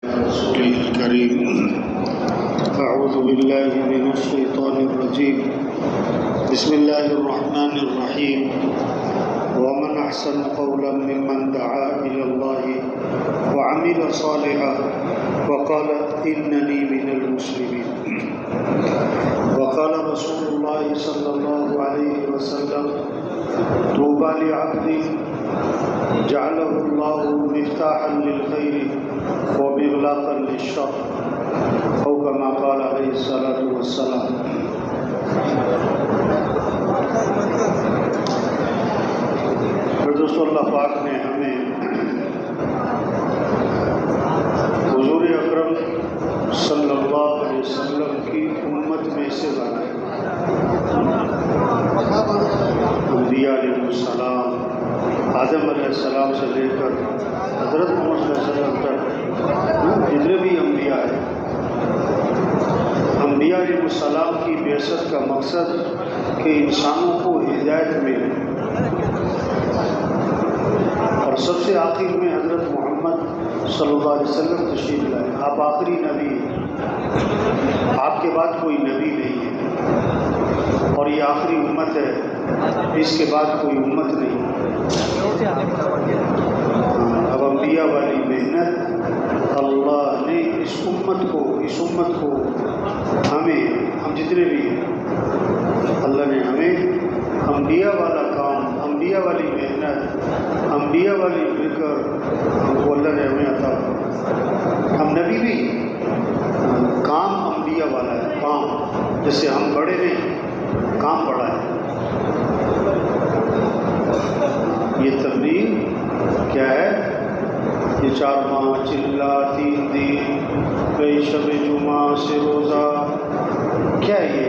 رسول الكريم أعوذ بالله من الشيطان الرجيم بسم الله الرحمن الرحيم ومن أحسن قولا ممن دعا إلى الله وعمل صالحا وقال إنني من المسلمين وقال رسول الله صلى الله عليه وسلم طوبى لعبد جعله الله مفتاحا للخير ومغلاقا للشر أو كما قال عليه الصلاة والسلام. دوستو، اللہ پاک نے ہمیں حضور اکرم صلی اللہ علیہ وسلم کی امت میں سے بنایا. انبیاء علیہ السلام، آدم علیہ السلام سے لے کر حضرت محمد صلی اللہ علیہ وسلم تک جتنے بھی انبیاء ہیں، انبیاء علیہ السلام کی بعثت کا مقصد کہ انسانوں کو ہدایت ملے، اور سب سے آخر میں حضرت محمد صلی اللہ علیہ وسلم تشریف لائے. آپ آخری نبی ہیں، آپ کے بعد کوئی نبی نہیں ہے، اور یہ آخری امت ہے، اس کے بعد کوئی امت نہیں. اب انبیاء والی محنت اللہ نے اس امت کو ہم جتنے بھی ہیں، اللہ نے ہمیں انبیاء والا کام، انبیاء والی محنت، انبیاء والی فکر ہم کو اللہ نے ہمیں عطا کیا. ہم نبی بھی کام انبیاء والا ہے، کام جیسے ہم بڑے نہیں، کام بڑا ہے. یہ تبلیغ کیا ہے؟ یہ 4 ماہ چلا 3 دن کئی شب جمعہ سے روزہ، کیا یہ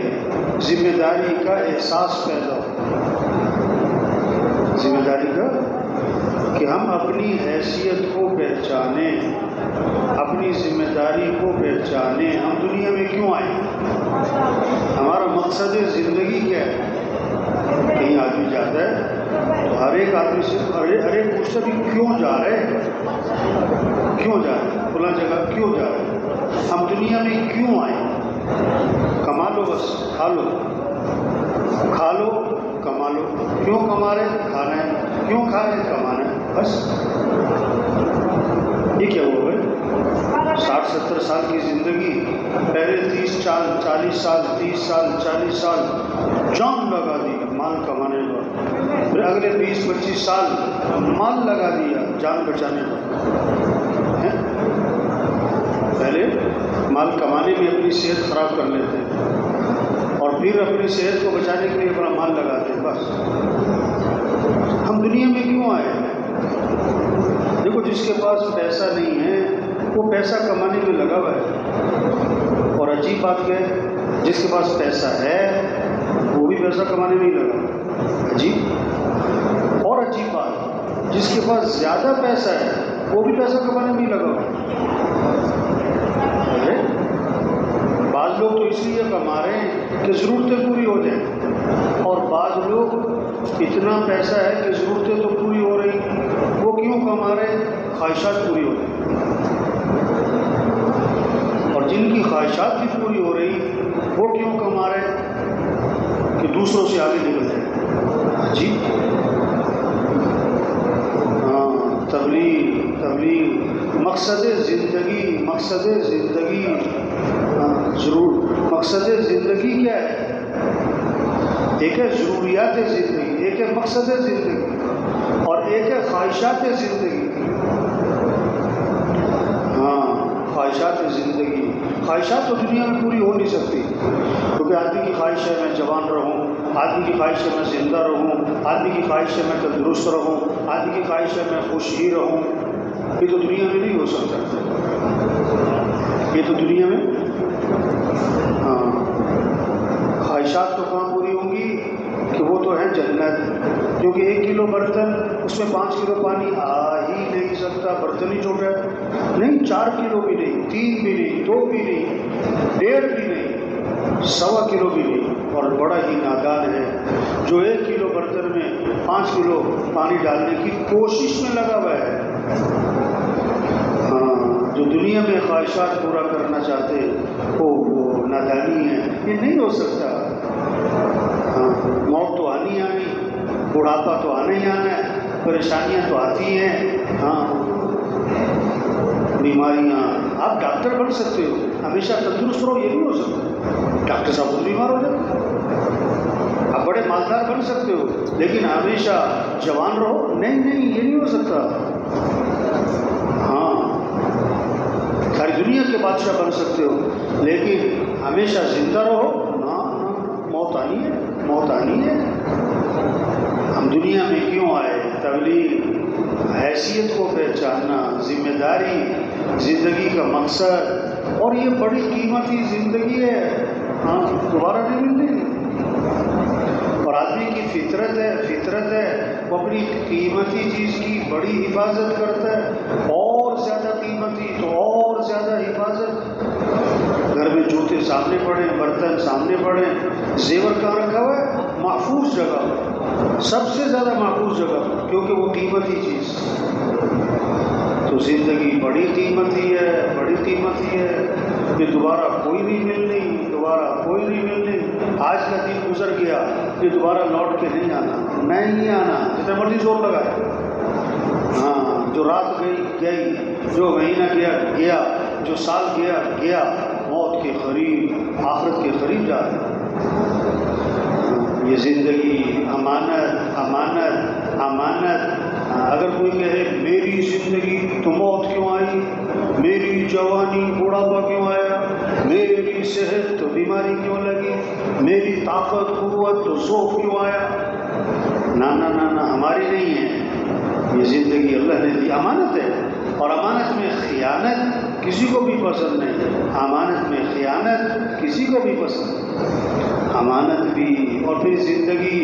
ذمہ داری کا احساس پیدا ہو، ذمہ داری کا، کہ ہم اپنی حیثیت کو پہچانیں، اپنی ذمہ داری کو پہچانیں. ہم دنیا میں کیوں آئے؟ ہمارا مقصد زندگی کیا ہے؟ کہیں آدمی جاتا ہے تو ہر ایک آدمی سے ہر ایک پوچھتا بھی کیوں جا رہے ہیں، کیوں جا رہے ہیں، فلاں جگہ کیوں جا رہے ہیں. ہم دنیا میں کیوں آئے؟ کما لو، بس کھا لو کما لو. کیوں کما رہے ہیں؟ کھانا ہے. کیوں کھا رہے ہیں؟ کمانا ہے. بس یہ کیا ہوا بھائی؟ 60-70 سال کی زندگی، پہلے 30-40 سال 30 سال 40 سال جان لگا دی مال کمانے پر، پھر اگلے 20-25 سال مال لگا دیا جان بچانے پر. پہلے مال کمانے میں اپنی صحت خراب کر لیتے اور پھر اپنی صحت کو بچانے کے لیے اپنا مال لگاتے. بس ہم دنیا میں کیوں آئے؟ دیکھو، جس کے پاس پیسہ نہیں ہے وہ پیسہ کمانے میں لگا ہوا ہے، اور عجیب بات کیا ہے، جس کے پاس پیسہ ہے وہ بھی پیسہ کمانے میں ہی لگا. عجیب. اور عجیب بات، جس کے پاس زیادہ پیسہ ہے وہ بھی پیسہ کمانے میں ہی لگا ہوا. بعض لوگ تو اس لیے کما رہے ہیں کہ ضرورتیں پوری ہو جائیں، اور بعض لوگ اتنا پیسہ ہے کہ ضرورتیں تو پوری ہو رہی، وہ کیوں کما رہے ہیں؟ خواہشات پوری ہو رہی. اور جن کی خواہشات بھی پوری ہو رہی وہ کیوں کما رہے ہیں؟ کہ دوسروں سے آگے نکل جائے. جی ہاں، تبلیغ مقصد زندگی ضرور. مقصد زندگی کیا ہے؟ ایک ہے ضروریات زندگی، ایک ہے مقصد زندگی، اور ایک ہے خواہشات زندگی. ہاں، خواہشات زندگی. خواہشات تو دنیا میں پوری ہو نہیں سکتی، کیونکہ آدمی کی خواہش ہے میں جوان رہوں، آدمی کی خواہش ہے میں زندہ رہوں، آدمی کی خواہش ہے میں تندرست رہوں، آدمی کی خواہش ہے میں خوش ہی رہوں. یہ تو دنیا میں نہیں ہو سکتا. یہ تو دنیا میں ہاں، خواہشات تو کہاں پوری ہوں گی کہ وہ تو ہے جنت، کیونکہ 1 کلو برتن، اس میں 5 کلو پانی آ ہی نہیں سکتا. برتن ہی چھوٹا ہے، نہیں 4 کلو بھی نہیں، 3 بھی نہیں، 2 بھی نہیں، 1.5 بھی نہیں، 1.25 کلو بھی نہیں. اور بڑا ہی نادان ہے جو 1 کلو برتن میں 5 کلو پانی ڈالنے کی کوشش میں لگا ہوا ہے. ہاں، جو جو دنیا میں خواہشات پورا کرنا چاہتے وہ نادانی ہے، یہ نہیں ہو سکتا۔ ہاں، موت تو آنی آنی، بڑھاپا تو آنا ہی آنا ہے، پریشانیاں تو آتی ہیں، ہاں بیماریاں۔ آپ ڈاکٹر بن سکتے ہو، ہمیشہ تندرست رہو، یہ نہیں ہو سکتا۔ ڈاکٹر صاحب خود بیمار ہو جاتے ہیں۔ آپ بڑے مالدار بن سکتے ہو لیکن ہمیشہ جوان رہو، نہیں نہیں، یہ نہیں ہو سکتا۔ ہاں، ساری دنیا کے بادشاہ بن سکتے ہو لیکن ہمیشہ زندہ رہو، نہ موت آنی ہے، موت آنی ہے۔ ہم دنیا میں کیوں آئے؟ تبلیغ، حیثیت کو پہچاننا، ذمہ داری، زندگی کا مقصد، اور یہ بڑی قیمتی زندگی ہے، ہاں دوبارہ نہیں ملتی۔ اور آدمی کی فطرت ہے وہ اپنی قیمتی چیز کی بڑی حفاظت کرتا ہے، اور زیادہ قیمتی تو اور زیادہ حفاظت۔ گھر میں جوتے سامنے پڑے، برتن سامنے پڑے، زیور کہاں رکھا ہوا ہے؟ محفوظ جگہ، سب سے زیادہ محفوظ جگہ، کیونکہ وہ قیمتی چیز۔ تو زندگی بڑی قیمتی ہے، بڑی قیمتی ہے، یہ دوبارہ کوئی نہیں ملنی، دوبارہ کوئی نہیں ملنی۔ آج کا دن گزر گیا، یہ دوبارہ لوٹ کے نہیں آنا، نہیں آنا، جتنا مرضی زور لگائے۔ ہاں، جو رات گئی، جو مہینہ گیا، جو سال گیا، موت کے قریب، آخرت کے قریب جا رہے۔ یہ زندگی امانت، امانت، امانت۔ اگر کوئی کہے میری زندگی تو موت کیوں آئی، میری جوانی بڑھاپا کیوں آیا، میری صحت تو بیماری کیوں لگی، میری طاقت قوت تو ذوق کیوں آیا، نہ نہ نہ نہ، ہماری نہیں ہے یہ زندگی، اللہ نے دی، امانت ہے۔ اور امانت میں خیانت کسی کو بھی پسند نہیں، امانت میں خیانت کسی کو بھی پسند نہیں، امانت بھی۔ اور پھر زندگی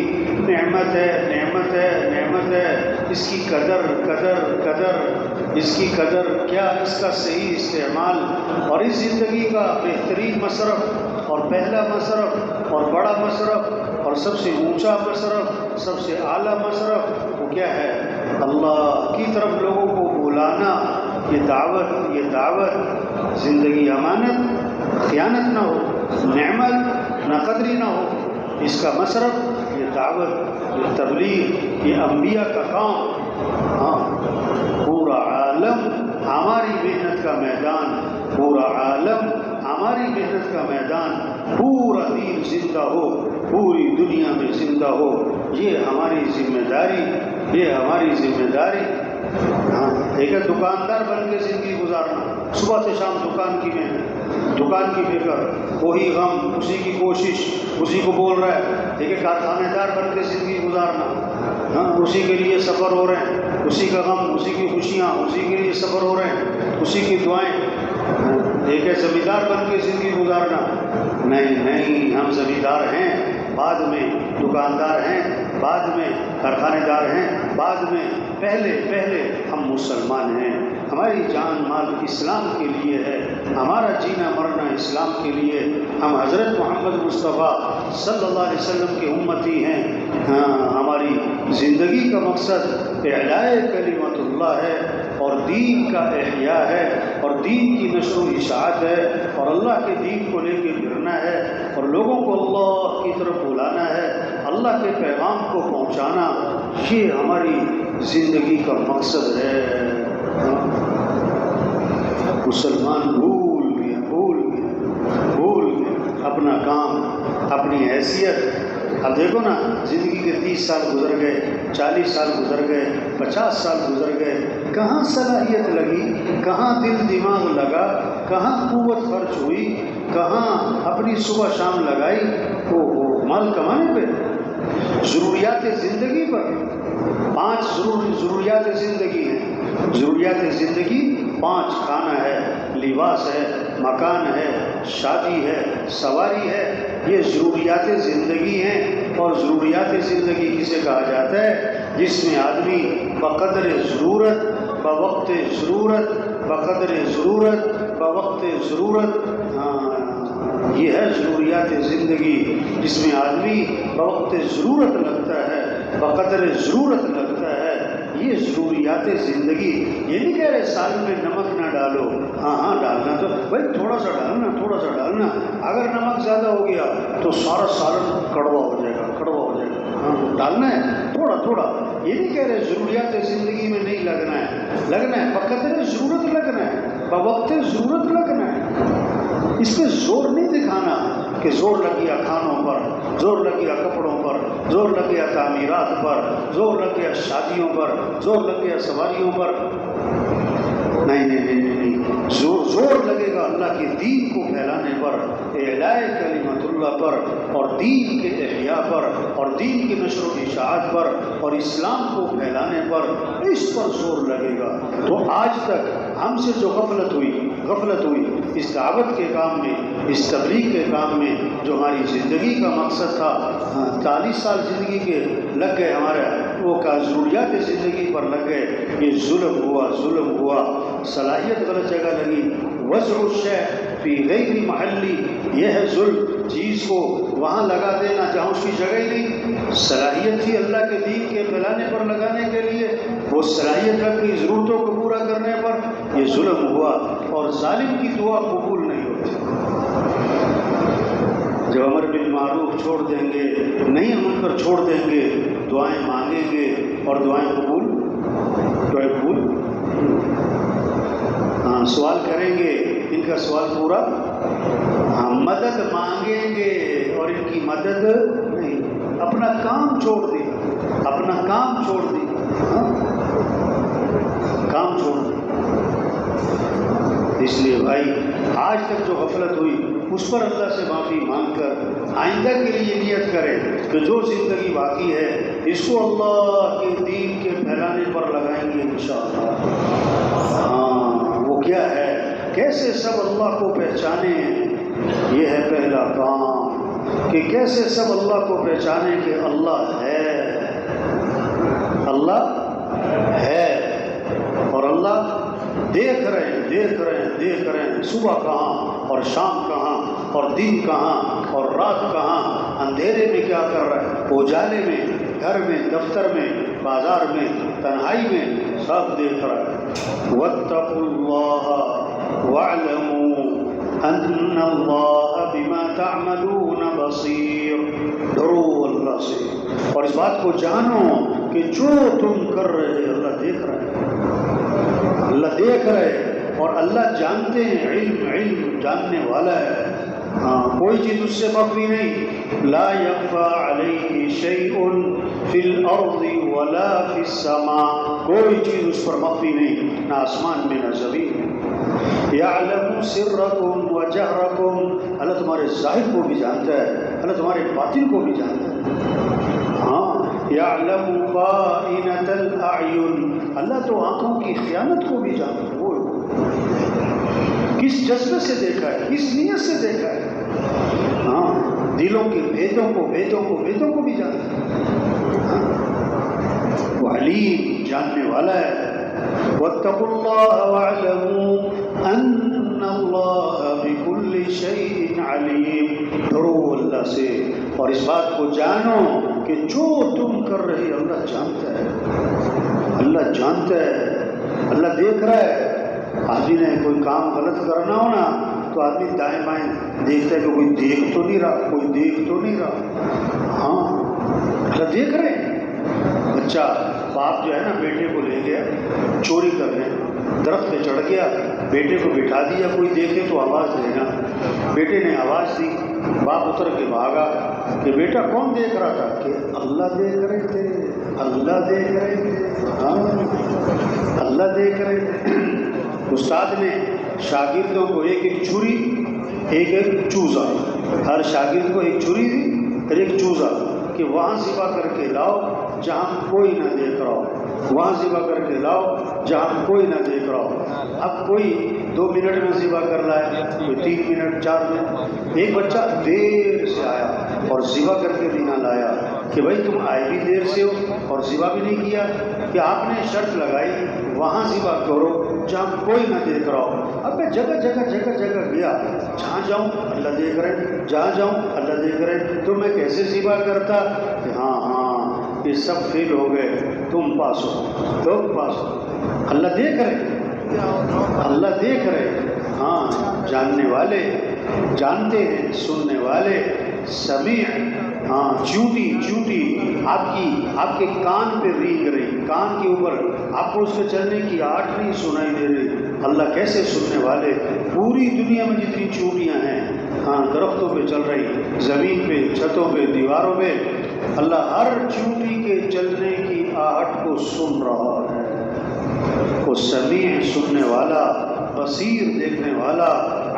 نعمت ہے، نعمت ہے، نعمت ہے، اس کی قدر قدر قدر، اس کی قدر کیا، اس کا صحیح استعمال، اور اس زندگی کا بہترین مصرف اور پہلا مصرف اور بڑا مصرف اور سب سے اونچا مصرف، سب سے اعلیٰ مصرف وہ کیا ہے؟ اللہ کی طرف لوگوں کو بلانا، یہ دعوت۔ زندگی امانت، خیانت نہ ہو، نعمت نہ قدری نہ ہو، اس کا مصرف یہ دعوت، یہ تبلیغ، یہ انبیاء کا کام۔ ہاں، پورا عالم ہماری محنت کا میدان، پورا عالم ہماری محنت کا میدان، پورا دین زندہ ہو، پوری دنیا میں زندہ ہو، یہ ہماری ذمہ داری، یہ ہماری ذمہ داری۔ ہاں، ایک ہے دکاندار بن کے زندگی گزارنا، صبح سے شام دکان کی محنت، دکان کی فکر، وہی غم، اسی کی کوشش، اسی کو بول رہا ہے۔ ایک ہے کارخانے دار بن کے زندگی گزارنا، ہاں اسی کے لیے سفر ہو رہے ہیں، اسی کا غم، اسی کی خوشیاں، اسی کے لیے سفر ہو رہے ہیں، اسی کی دعائیں۔ ایک ہے زمیندار بن کے زندگی گزارنا، نہیں نہیں، ہم زمیندار ہیں بعد میں، دکاندار ہیں بعد میں، کارخانے دار ہیں بعد میں، پہلے ہم مسلمان ہیں، ہماری جان مال اسلام کے لیے ہے، ہمارا جینا مرنا اسلام کے لیے، ہم حضرت محمد مصطفیٰ صلی اللہ علیہ وسلم کے امتی ہیں۔ ہاں، ہماری زندگی کا مقصد اعلاء کلمت اللہ ہے، اور دین کا احیاء ہے، اور دین کی نشر و اشاعت ہے، اور اللہ کے دین کو لے کے پھرنا ہے، اور لوگوں کو اللہ کی طرف بلانا ہے، اللہ کے پیغام کو پہنچانا، یہ ہماری زندگی کا مقصد ہے۔ مسلمان بھول گئے اپنا کام، اپنی حیثیت۔ اب دیکھو نا، زندگی کے 30 سال گزر گئے، 40 سال گزر گئے، 50 سال گزر گئے، کہاں صلاحیت لگی، کہاں دل دماغ لگا، کہاں قوت خرچ ہوئی، کہاں اپنی صبح شام لگائی، مال کمانے پہ، ضروریات زندگی پر۔ 5 ضروریات زندگی ہیں، ضروریات زندگی 5، کھانا ہے، لباس ہے، مکان ہے، شادی ہے، سواری ہے، یہ ضروریات زندگی ہیں۔ اور ضروریات زندگی کسے کہا جاتا ہے؟ جس میں آدمی بقدر ضرورت، بوقت ضرورت، بقدر ضرورت، بوقت ضرورت، یہ ہے ضروریات زندگی، جس میں آدمی بوقت ضرورت لگتا ہے، بقدر ضرورت لگتا ہے، یہ ضروریات زندگی. یہ نہیں کہہ رہے سالن میں نمک نہ ڈالو، ہاں ڈالنا تو بھائی تھوڑا سا ڈالنا. اگر نمک زیادہ ہو گیا تو سارا سالن کڑوا ہو جائے گا. ہاں ڈالنا ہے تھوڑا. یہ نہیں کہہ رہے ضروریات زندگی میں نہیں لگنا ہے بقدر ضرورت لگنا ہے، بوقت ضرورت لگنا ہے. اس پہ زور نہیں دکھانا کہ زور لگ گیا کھانوں پر، زور لگ گیا کپڑوں پر، زور لگ گیا تعمیرات پر، زور لگ گیا شادیوں پر، زور لگ گیا سواریوں پر. نہیں. زور لگے گا اللہ کے دین کو پھیلانے پر، اعلاء کلمت اللہ پر، اور دین کے احیاء پر، اور دین کی نشر و اشاعت پر، اور اسلام کو پھیلانے پر. اس پر زور لگے گا. تو آج تک ہم سے جو غفلت ہوئی اس دعوت کے کام میں، اس تبلیغ کے کام میں، جو ہماری زندگی کا مقصد تھا، 40 سال زندگی کے لگ گئے ہمارے، وہ کا ضروریات زندگی پر لگ گئے. یہ ظلم ہوا، صلاحیت غلط جگہ لگی. وضع الشیء فی غیر محلی، یہ ہے ظلم. چیز کو وہاں لگا دینا جہاں اس کی جگہ ہی نہیں. صلاحیت تھی اللہ کے دین کے پھیلانے پر لگانے کے لیے، وہ صلاحیت رکھ گئی ضرورتوں کو پورا کرنے پر. یہ ظلم ہوا. اور ظالم کی دعا قبول نہیں ہوتی. جب امر بالمعروف چھوڑ دیں گے، نہیں امر پر چھوڑ دیں گے، دعائیں مانگیں گے اور دعائیں قبول. ہاں سوال کریں گے، ان کا سوال پورا. ہاں مدد مانگیں گے اور ان کی مدد نہیں. اپنا کام چھوڑ دی. کام چھوڑ دی. اس لیے بھائی آج تک جو غفلت ہوئی اس پر اللہ سے معافی مانگ کر آئندہ کے لیے نیت کریں کہ جو زندگی باقی ہے اس کو اللہ کے دین کے پھیلانے پر لگائیں گے انشاءاللہ. ہاں وہ کیا ہے، کیسے سب اللہ کو پہچانیں. یہ ہے پہلا کام کہ کیسے سب اللہ کو پہچانیں کہ اللہ ہے اور اللہ دیکھ رہے ہیں. صبح کہاں اور شام کہاں اور دن کہاں اور رات کہاں، اندھیرے میں کیا کر رہا ہے، اجالے میں، گھر میں، دفتر میں، بازار میں، تنہائی میں، سب دیکھ رہا ہے. واتقوا اللہ واعلموا ان اللہ بما تعملون بصیر. ڈرو اللہ سے اور اس بات کو جانو کہ جو تم کر رہے اللہ دیکھ رہا ہے. اور اللہ جانتے ہیں، علم جاننے والا ہے. ہاں کوئی چیز اس سے مخفی نہیں. لا یخفی علیہ شیء فی الارض ولا فی السماء، کوئی چیز اس پر مخفی نہیں، نہ آسمان میں نہ زمین میں. یعلم سرکم وجہرکم، اللہ تمہارے ظاہر کو بھی جانتا ہے، اللہ تمہارے باطن کو بھی جانتا ہے. ہاں یعلم خائنۃ الاعین، اللہ تو آنکھوں کی خیانت کو بھی جانتا ہے. وہ کس جذبے سے دیکھا ہے، کس نیت سے دیکھا ہے. ہاں دلوں کے بھیدوں کو بھی جانتا ہے. وہ علیم جاننے والا ہے. واتقوا اللہ واعلموا ان اللہ بكل شیء علیم. ڈرو اللہ سے اور اس بات کو جانو کہ جو تم کر رہے اللہ جانتا ہے. اللہ دیکھ رہا ہے. آدمی نے کوئی کام غلط کرنا ہو نا تو آدمی دائیں بائیں دیکھتا ہے کہ کوئی دیکھ تو نہیں رہا. ہاں اللہ دیکھ رہے ہیں. بچہ باپ جو ہے نا بیٹے کو لے گیا چوری کرنے، درخت پہ چڑھ گیا، بیٹے کو بٹھا دیا، کوئی دیکھے تو آواز دینا. بیٹے نے آواز دی، باپ اتر کے بھاگا کہ بیٹا کون دیکھ رہا تھا؟ کہ اللہ دیکھ رہے تھے. ہاں اللہ دیکھ رہے تھے. استاد نے شاگردوں کو ایک چھری ایک چوزا، ہر شاگرد کو ایک چھری دی اور ایک چوزا، کہ وہاں ذبح کر کے لاؤ جہاں کوئی نہ دیکھ رہا ہو، وہاں ذبح کر کے لاؤ جہاں کوئی نہ دیکھ رہا ہو. اب کوئی 2 منٹ میں ذبح کر لائے، کوئی 3 منٹ 4 منٹ. ایک بچہ دیر سے آیا اور ذبح کر کے بھی نہ لایا کہ بھائی تم آئے بھی دیر سے ہو اور ذبح بھی نہیں کیا. کہ آپ نے شرط لگائی وہاں ذبح کرو جہاں کوئی نہ دیکھ رہا ہو. اب میں جگہ گیا، جہاں جاؤں اللہ دیکھ رہے، جہاں جاؤں اللہ دیکھ رہے، تو میں کیسے ذبح کرتا؟ کہ ہاں یہ سب فیل ہو گئے. تم پاس ہو، لوگ پاس ہو۔ اللہ دیکھ رہے، اللہ دیکھ رہے، ہاں جاننے والے جانتے ہیں، سننے والے سمیع، ہاں چیوٹی چیوٹی آپ کے کان پہ رینگ رہی، کان کے اوپر آپ کو اس کے چلنے کی آہٹ نہیں سنائی دے رہی، اللہ کیسے سننے والے، پوری دنیا میں جتنی چوٹیاں ہیں، ہاں درختوں پہ چل رہی، زمین پہ، چھتوں پہ، دیواروں پہ، اللہ ہر چوٹی کے چلنے کی آہٹ کو سن رہا ہے۔ وہ سمیع سننے والا، بصیر دیکھنے والا،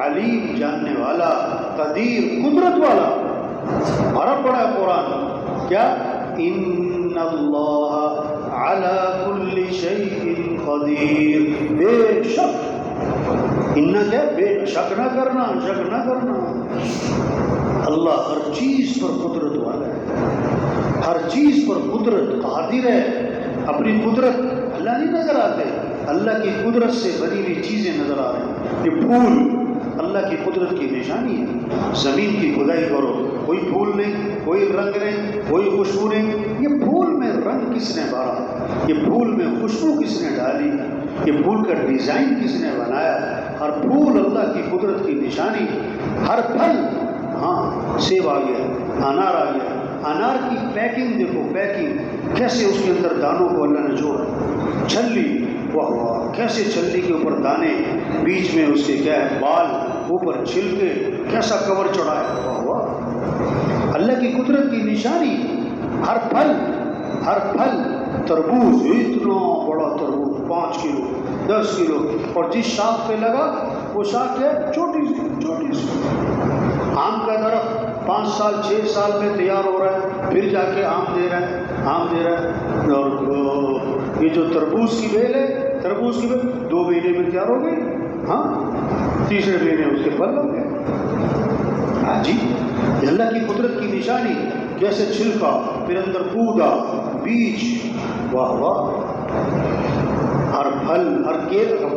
علیم جاننے والا، قدیر قدرت والا۔ بڑا بڑا قرآن کیا، ان اللہ علی کل شیء قدیر، بے شک، ان کیا، بے شک نہ کرنا، شک نہ کرنا، اللہ ہر چیز پر قدرت والا ہے، ہر چیز پر قدرت قادر ہے۔ اپنی قدرت اللہ نہیں نظر آتے، اللہ کی قدرت سے بنی ہوئی چیزیں نظر آ رہی ہیں۔ یہ پھول اللہ کی قدرت کی نشانی ہے۔ زمین کی کھدائی کرو، کوئی پھول نہیں، کوئی رنگ نہیں، کوئی خوشبو نہیں۔ یہ پھول میں رنگ کس نے بھرا، یہ پھول میں خوشبو کس نے ڈالی، یہ پھول کا ڈیزائن کس نے بنایا؟ ہر پھول اللہ کی قدرت کی نشانی۔ ہر پھل، ہاں سیب آ گیا، انار آ گیا، انار کی پیکنگ دیکھو، پیکنگ کیسے اس کے اندر دانوں کو اللہ نے جوڑا، چھلی، واہ واہ، کیسے چھلی کے اوپر دانے، بیچ میں اس کے کیا ہے بال، اوپر چھلکے، کیسا کور چڑھا ہے، واہ واہ، اللہ کی قدرت کی نشانی۔ ہر پھل، تربوز، اتنا بڑا تربوز 5 کلو 10 کلو، اور جس شاخ پہ لگا وہ شاخ ہے چھوٹی سی۔ آم کا درخت 5 سال 6 سال میں تیار ہو رہا ہے، پھر جا کے آم دے رہا ہے، اور یہ جو تربوز کی بیل ہے، تربوز کی بیل 2 مہینے میں تیار ہو گئی، ہاں تیسرے مہینے اس کے پھل لگ گئے۔ ہاں جی، اللہ کی قدرت کی نشانی، جیسے چھلکا، پھر اندر پودا، بیج، واہ واہ۔ ہر پھل، ہر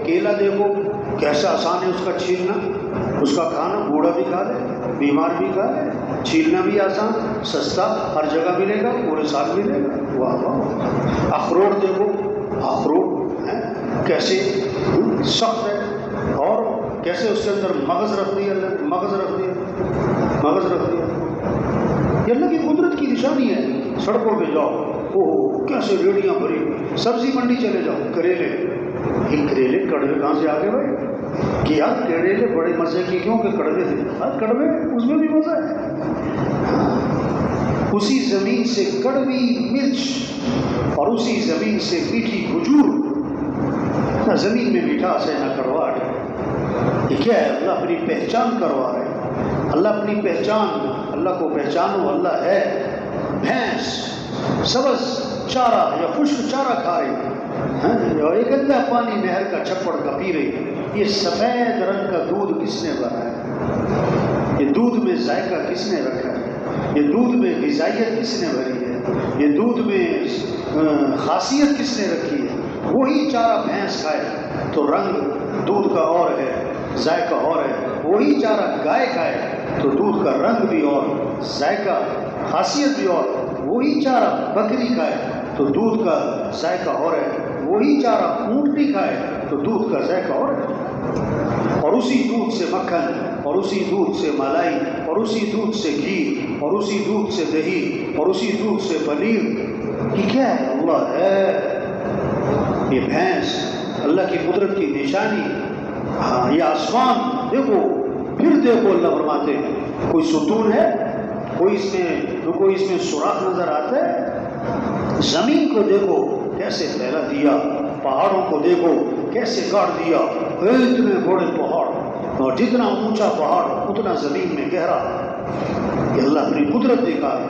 کیلا دیکھو کیسا آسان ہے اس کا چھیلنا، اس کا کھانا، بوڑھا بھی کھا لے، بیمار بھی کھا لے، چھیلنا بھی آسان، سستا، ہر جگہ ملے گا، پورے سال ملے گا، واہ واہ۔ اخروٹ دیکھو، اخروٹ کیسے سخت ہے، اور کیسے اس کے اندر مغز رکھ دیا، مغز رکھ دیا۔ یہ اللہ کی قدرت کی نشانی ہے۔ سڑکوں پہ جاؤ، اوہ کیسے ریڑیاں بھری، سبزی منڈی چلے جاؤ، کریلے، یہ کریلے کڑوے کہاں سے آ گئے بھائی؟ کہ یار کریلے بڑے مزے کی کیوں کہ کڑوے تھے، ہر کڑوے اس میں بھی مزہ ہے۔ اسی زمین سے کڑوی مرچ اور اسی زمین سے میٹھی کھجور، نہ زمین میں مٹھاس ہے نہ کڑواہٹ۔ یہ کیا ہے؟ اللہ اپنی پہچان کروا رہے ہیں، اللہ اپنی پہچان، اللہ کو پہچانو، اللہ ہے۔ بھینس سبز چارہ یا خشک چارہ کھا رہی، اور ایک گندا پانی نہر کا چھپڑ کا پی رہی۔ یہ سفید رنگ کا دودھ کس نے بنایا؟ یہ دودھ میں ذائقہ کس نے رکھا ہے؟ یہ دودھ میں غذائیت کس نے بھری ہے؟ یہ دودھ میں خاصیت کس نے رکھی ہے؟ وہی چارہ بھینس کھائے تو رنگ دودھ کا اور ہے، ذائقہ اور ہے۔ وہی چارہ گائے کھائے تو دودھ کا رنگ بھی اور، ذائقہ، خاصیت بھی اور۔ وہی چارہ بکری کھائے تو دودھ کا ذائقہ اور ہے۔ وہی چارہ اونٹنی کھائے تو دودھ کا ذائقہ اور ہے۔ اور اسی دودھ سے مکھن، اور اسی دودھ سے ملائی، اور اسی دودھ سے گھی، اور اسی دودھ سے دہی، اور اسی دودھ سے پنیر۔ یہ کیا ہے؟ اللہ ہے۔ یہ بھینس اللہ کی قدرت کی نشانی۔ ہاں یہ آسمان دیکھو، پھر دیکھو، اللہ فرماتے ہیں کوئی ستون ہے، کوئی اس میں سوراخ نظر آتا ہے؟ زمین کو دیکھو کیسے پھیلا دیا، پہاڑوں کو دیکھو کیسے کاٹ دیا، اتنے بڑے پہاڑ، اور جتنا اونچا پہاڑ اتنا زمین میں گہرا۔ یہ اللہ اپنی قدرت دکھا ہے۔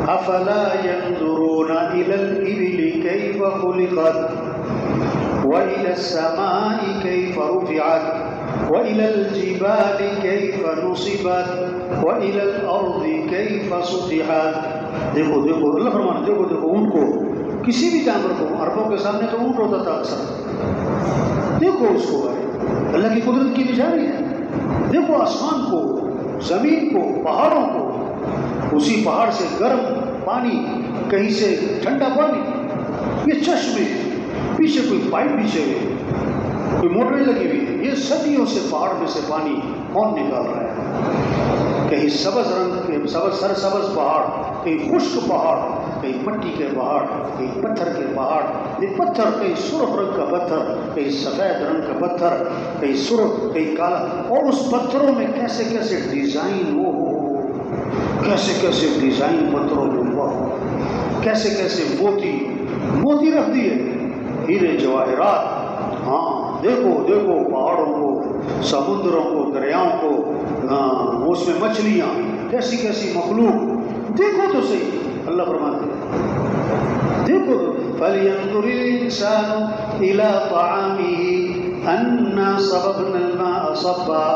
افلا ينظرون الى الابل كيف خلقت والى السماء كيف رفعت والى الجبال كيف نصبت والى الارض كيف سطحت۔ دیکھو دیکھو، اللہ فرمانا، دیکھو دیکھو اونٹ کو، کسی بھی جانور کو، عربوں کے سامنے تو اونٹ ہوتا تھا اکثر، دیکھو اس کو، اللہ کی قدرت کی نشانی ہے۔ دیکھو آسمان کو، زمین کو، پہاڑوں کو، اسی پہاڑ سے گرم پانی، کہیں سے ٹھنڈا پانی، یہ چشمے پیچھے کوئی پائپ پیچھے ہوئی، کوئی موٹریں لگی ہوئی، یہ صدیوں سے پہاڑ میں سے پانی کون نکال رہا ہے؟ کہیں سبز رنگ کے سرسبز پہاڑ، کہیں خشک پہاڑ، کہیں مٹی کے پہاڑ، کہیں پتھر کے پہاڑ، یہ پتھر کہیں سرخ رنگ کا پتھر، کہیں سفید رنگ کا پتھر، کہیں سرخ کہیں کالا، اور اس پتھروں میں کیسے کیسے ڈیزائن کیسے کیسے ڈیزائن پتھروں میں ہوا، کیسے کیسے موتی رکھ دیے، ہیرے جواہرات۔ ہاں دیکھو دیکھو پہاڑوں کو، سمندروں کو، دریاؤں کو، اس میں مچھلیاں، کیسی کیسی مخلوق، دیکھو تو صحیح۔ اللہ فرماتے ہیں دیکھو تو فَلْيَنْظُرِ الْإِنسَانُ إِلَىٰ طَعَامِهِ أَنَّا صَبَبْنَا الْمَاءَ صَبًّا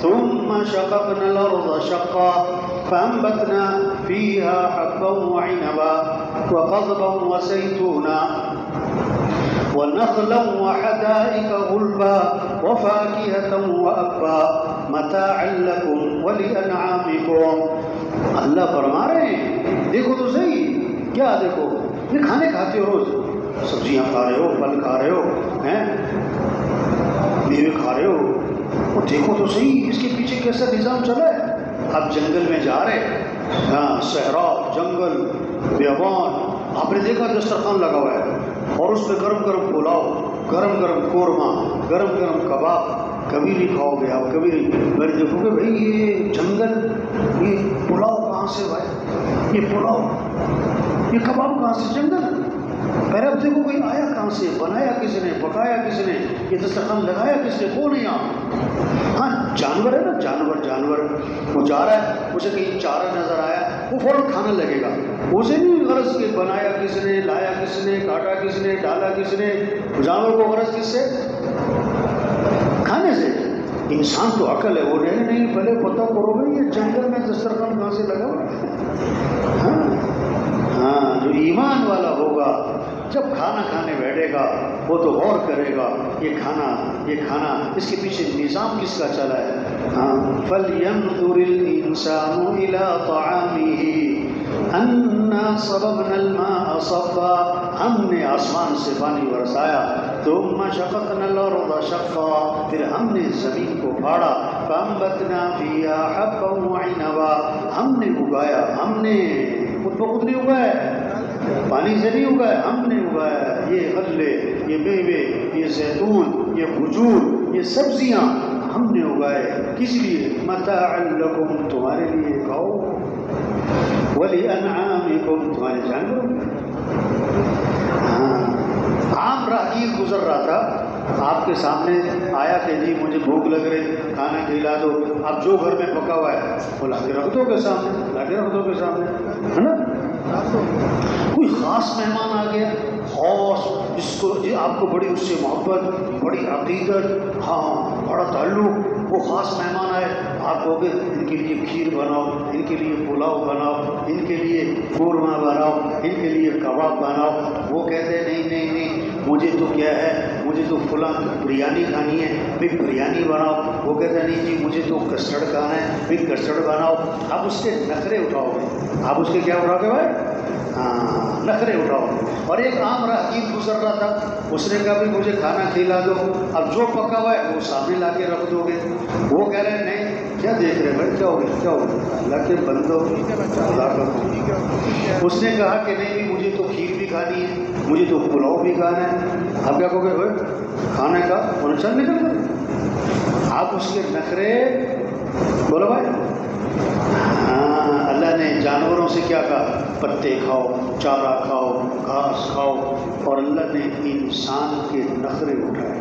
ثُمَّ شَقَقْنَا الْأَرْضَ شَقًّا فَأَنبَتْنَا فِيهَا حَبًّا وَعِنَبًا وَقَضْبًا وَزَيْتُونًا وَنَخْلًا وَحَدَائِقَ غُلْبًا وَفَاكِهَةً وَأَبًّا مَتَاعًا لَكُمْ وَلِأَنْعَامِكُمْ۔ اللہ فرما رہے ہیں دیکھو تو صحیح، کیا دیکھو؟ یہ کھانے کھاتے ہو، روز سبزیاں کھا رہے ہو، پھل کھا رہے ہو، میوے کھا رہے ہو، اور دیکھو تو صحیح اس کے پیچھے کیسا نظام چلا ہے۔ آپ جنگل میں جا رہے، صحرا، جنگل، بیابان، آپ نے دیکھا دسترخوان لگا ہوا ہے، اور اس پہ گرم گرم پلاؤ، گرم گرم قورمہ، گرم گرم کباب، کبھی نہیں کھاؤ گے آپ، کبھی نہیں۔ میں دیکھو گے بھائی یہ جنگل، یہ پلاؤ کہاں سے بھائی، یہ پلاؤ، یہ کباب کہاں سے؟ جنگل۔ پہلے اب دیکھو کوئی آیا کہاں سے، بنایا کس نے، پکایا کس نے، یہ دسترخوان لگایا کس نے؟ کون ہے یہاں؟ ہاں جانور ہے نا، جانور وہ جا رہا ہے، اسے کہیں چارہ نظر آیا، وہ فوراً کھانا لگے گا، اسے نہیں غرض کہ بنایا کس نے، لایا کس نے، کاٹا کس نے، ڈالا کس نے۔ جانور کو غرض کس سے؟ کھانے سے۔ انسان تو عقل ہے، وہ نہیں پہلے پتہ کرو گے یہ جنگل میں دسترخوان کہاں سے لگا ہوا۔ ہاں جو ایمان والا ہوگا جب کھانا کھانے بیٹھے گا وہ تو غور کرے گا یہ کھانا اس کے پیچھے نظام کس کا چلا ہے۔ ہاں فَلْيَنْظُرِ الْإِنسَانُ إِلَىٰ طَعَامِهِ أَنَّا صَبَبْنَا الْمَاءَ صَبًّا، ہم نے آسمان سے پانی برسایا، ثُمَّ شَقَقْنَا الْأَرْضَ شَقًّا، پھر ہم نے زمین کو پھاڑا، فَأَنبَتْنَا فِيهَا حَبًّا وَعِنَبًا، ہم نے اگایا، ہم نے خود بخود نہیں اگایا، پانی سے نہیں اگایا، ہم نے اگایا یہ غلے، یہ میوے، یہ زیتون، یہ کھجور، یہ سبزیاں ہم نے اگائے، کس لیے؟ متاعا لکم، تمہارے لیے کھاؤ، ولانعامکم، تمہارے جانوروں۔ عام راہگیر گزر رہا تھا، آپ کے سامنے آیا کہ جی مجھے بھوک لگ رہی، کھانا کھلا دو، آپ جو گھر میں پکا ہوا ہے وہ لا کے رکھ دو گے سامنے، ہے نا۔ کوئی خاص مہمان آ گیا، خاص جس کو آپ کو بڑی اس سے محبت، بڑی عقیدت، ہاں بڑا تعلق، وہ خاص مہمان آئے، آپ کہو گے ان کے لیے کھیر بناؤ، ان کے لیے پلاؤ بناؤ، ان کے لیے قورمہ بناؤ، ان کے لیے کباب بناؤ، وہ کہتے ہیں نہیں مجھے تو کیا ہے، مجھے تو فلاں بریانی کھانی ہے، پھر بریانی بناؤ، وہ کہتے ہیں نہیں جی مجھے تو کسٹرڈ کھانا ہے، پھر کسٹرڈ بناؤ۔ آپ اس کے نخرے اٹھاؤ گے، آپ اس کے کیا اٹھاؤ گے بھائی؟ نخرے اٹھاؤ۔ اور ایک عام راہگیر گزر رہا تھا، اس نے کہا بھی مجھے کھانا کھلا دو، اب جو پکا ہوا ہے وہ سامنے لا کے رکھ دو گے، وہ کہہ رہے ہیں نہیں، کیا دیکھ رہے بھائی، کیا ہو اللہ کے بندو، اس نے کہا کہ نہیں مجھے تو کھیر بھی کھانی ہے، مجھے تو پلاؤ بھی کھانا ہے۔ اب کیا کہو گے بھائی کھانے کا انہیں چل نکل کر، آپ اس کے نخرے بولو بھائی۔ اللہ نے جانوروں سے کیا کہا؟ پتے کھاؤ، چارہ کھاؤ، گھاس کھاؤ، اور اللہ نے انسان کے نخرے اٹھائے۔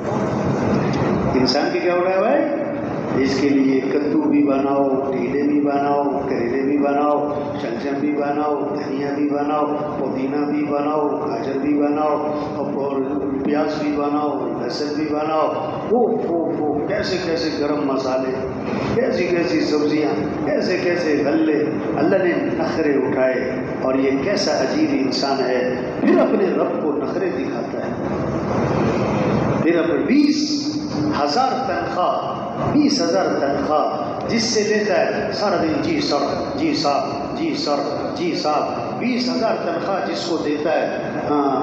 انسان کے کیا اٹھائے بھائی؟ اس کے لیے کدو بھی بناؤ، ٹیلے بھی بناؤ، کریلے بھی بناؤ، شلجم بھی بناؤ، دھنیا بھی بناؤ، پودینہ بھی بناؤ، گاجر بھی بناؤ، اور پیاز بھی بناؤ، لہسن بھی بناؤ، وہ کیسے کیسے گرم مسالے، کیسی کیسی سبزیاں، کیسے کیسے غلے، اللہ نے نخرے اٹھائے۔ اور یہ کیسا عجیب انسان ہے، پھر اپنے رب کو نخرے دکھاتا ہے، پھر اپنے 20,000 تنخواہ، 20,000 تنخواہ جس سے لیتا ہے، سارا دن جی سر، جی صاحب، جی سر، جی صاحب، 20,000 تنخواہ جس کو دیتا ہے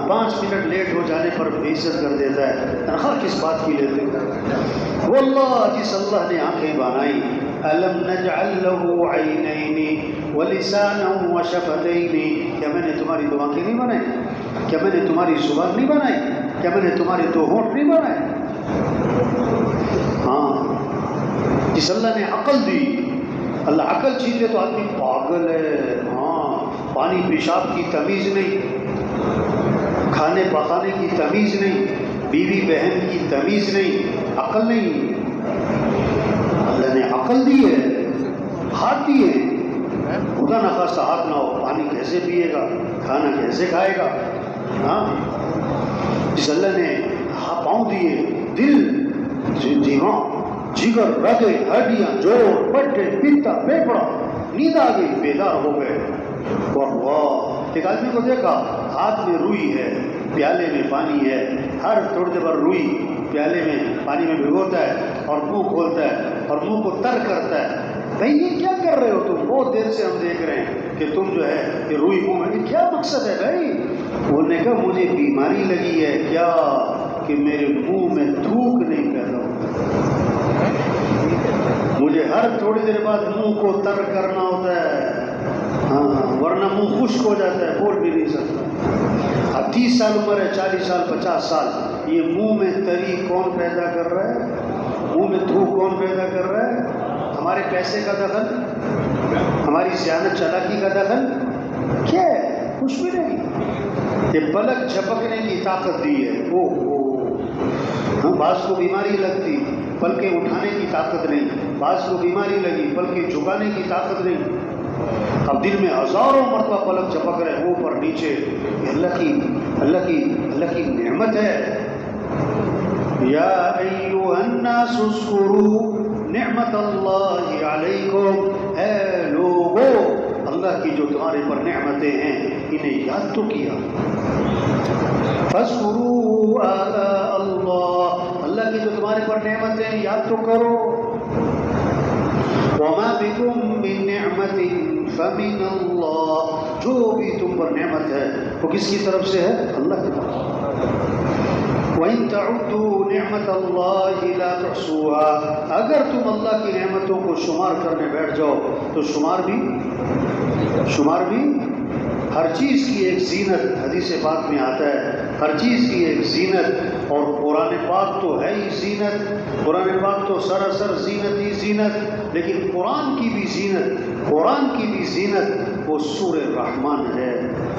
5 منٹ لیٹ ہو جانے پر بے عزت کر دیتا ہے، تنخواہ کس بات کی لیتے ہیں؟ واللہ جس اللہ نے آنکھیں بنائی، الم نجعل له عینین ولسانا وشفتین، کیا میں نے تمہاری دو آنکھیں نہیں بنائی؟ کیا میں نے تمہاری زبان نہیں بنائی؟ کیا میں نے تمہارے دو ہونٹ نہیں بنائے؟ ہاں، جس اللہ نے عقل دی، اللہ عقل چھین لے تو آدمی پاگل ہے۔ ہاں، پانی پیشاب کی تمیز نہیں، کھانے پکانے کی تمیز نہیں، بیوی بہن کی تمیز نہیں، عقل نہیں۔ اللہ نے عقل دی ہے، ہاتھ دیے، خدا نخواستہ ہاتھ نہ ہو، پانی کیسے پیے گا، کھانا کیسے کھائے گا؟ ہاں، جس اللہ نے پاؤں دیے، دل، دماغ، جگر، رگے، ہڈیاں، جوڑ، پٹھے، پتا، پھیپڑا، نیند آ گئی، بیدار ہو گئے۔ واہ واہ، ایک آدمی کو دیکھا، ہاتھ میں روئی ہے، پیالے میں پانی ہے، ہر تھوڑی دیر پر روئی پیالے میں پانی میں بھگوتا ہے اور منہ کھولتا ہے اور منہ کو تر کرتا ہے۔ بھائی یہ کیا کر رہے ہو تم؟ بہت دیر سے ہم دیکھ رہے ہیں کہ تم جو ہے یہ روئی منہ میں، کیا مقصد ہے بھائی؟ انہوں نے کہا مجھے بیماری لگی ہے کیا کہ میرے منہ میں تھوک نہیں پیدا ہوتا، مجھے ہر تھوڑی دیر بعد منہ کو تر کرنا ہوتا ہے، ہاں، ورنہ منہ خشک ہو جاتا ہے، بول بھی نہیں سکتا۔ اب 30 سال عمر ہے، 40 سال، 50 سال، یہ منہ میں تری کون پیدا کر رہا ہے؟ منہ میں تھوک کون پیدا کر رہا ہے؟ ہمارے پیسے کا دخل، ہماری زیانت چالاکی کا دخل کیا ہے؟ کچھ بھی نہیں۔ یہ پلک جھپکنے کی طاقت دی ہے۔ ہاں، بعض کو بیماری لگتی، پلکیں اٹھانے کی طاقت نہیں، بعض کو بیماری لگی، پلکیں جھکانے کی طاقت نہیں۔ اب دن میں ہزاروں مرتبہ پلک جھپک رہے، اوپر نیچے، اللہ کی نعمت ہے۔ یا ایھا الناس اذکروا نعمت اللہ علیکم، اے لوگو اللہ کی جو تمہارے پر نعمتیں ہیں انہیں یاد تو کیا۔ فاذکروا آلاء اللہ، اللہ کی جو تمہارے پر نعمتیں ہیں یاد تو کرو۔ وما بکم من نعمت فمن اللہ، جو بھی تم پر نعمت ہے وہ کس کی طرف سے ہے؟ اللہ کی طرف سے۔ وَإِن تَعُدُّوا نِعْمَةَ اللَّهِ لَا تُحْصُوهَا، اگر تم اللہ کی نعمتوں کو شمار کرنے بیٹھ جاؤ تو شمار بھی ہر چیز کی ایک زینت، حدیث پاک میں آتا ہے ہر چیز کی ایک زینت، اور قرآن پاک تو ہے ہی زینت، قرآن پاک تو سراسر زینت ہی زینت، لیکن قرآن کی بھی زینت وہ سورہ رحمان ہے۔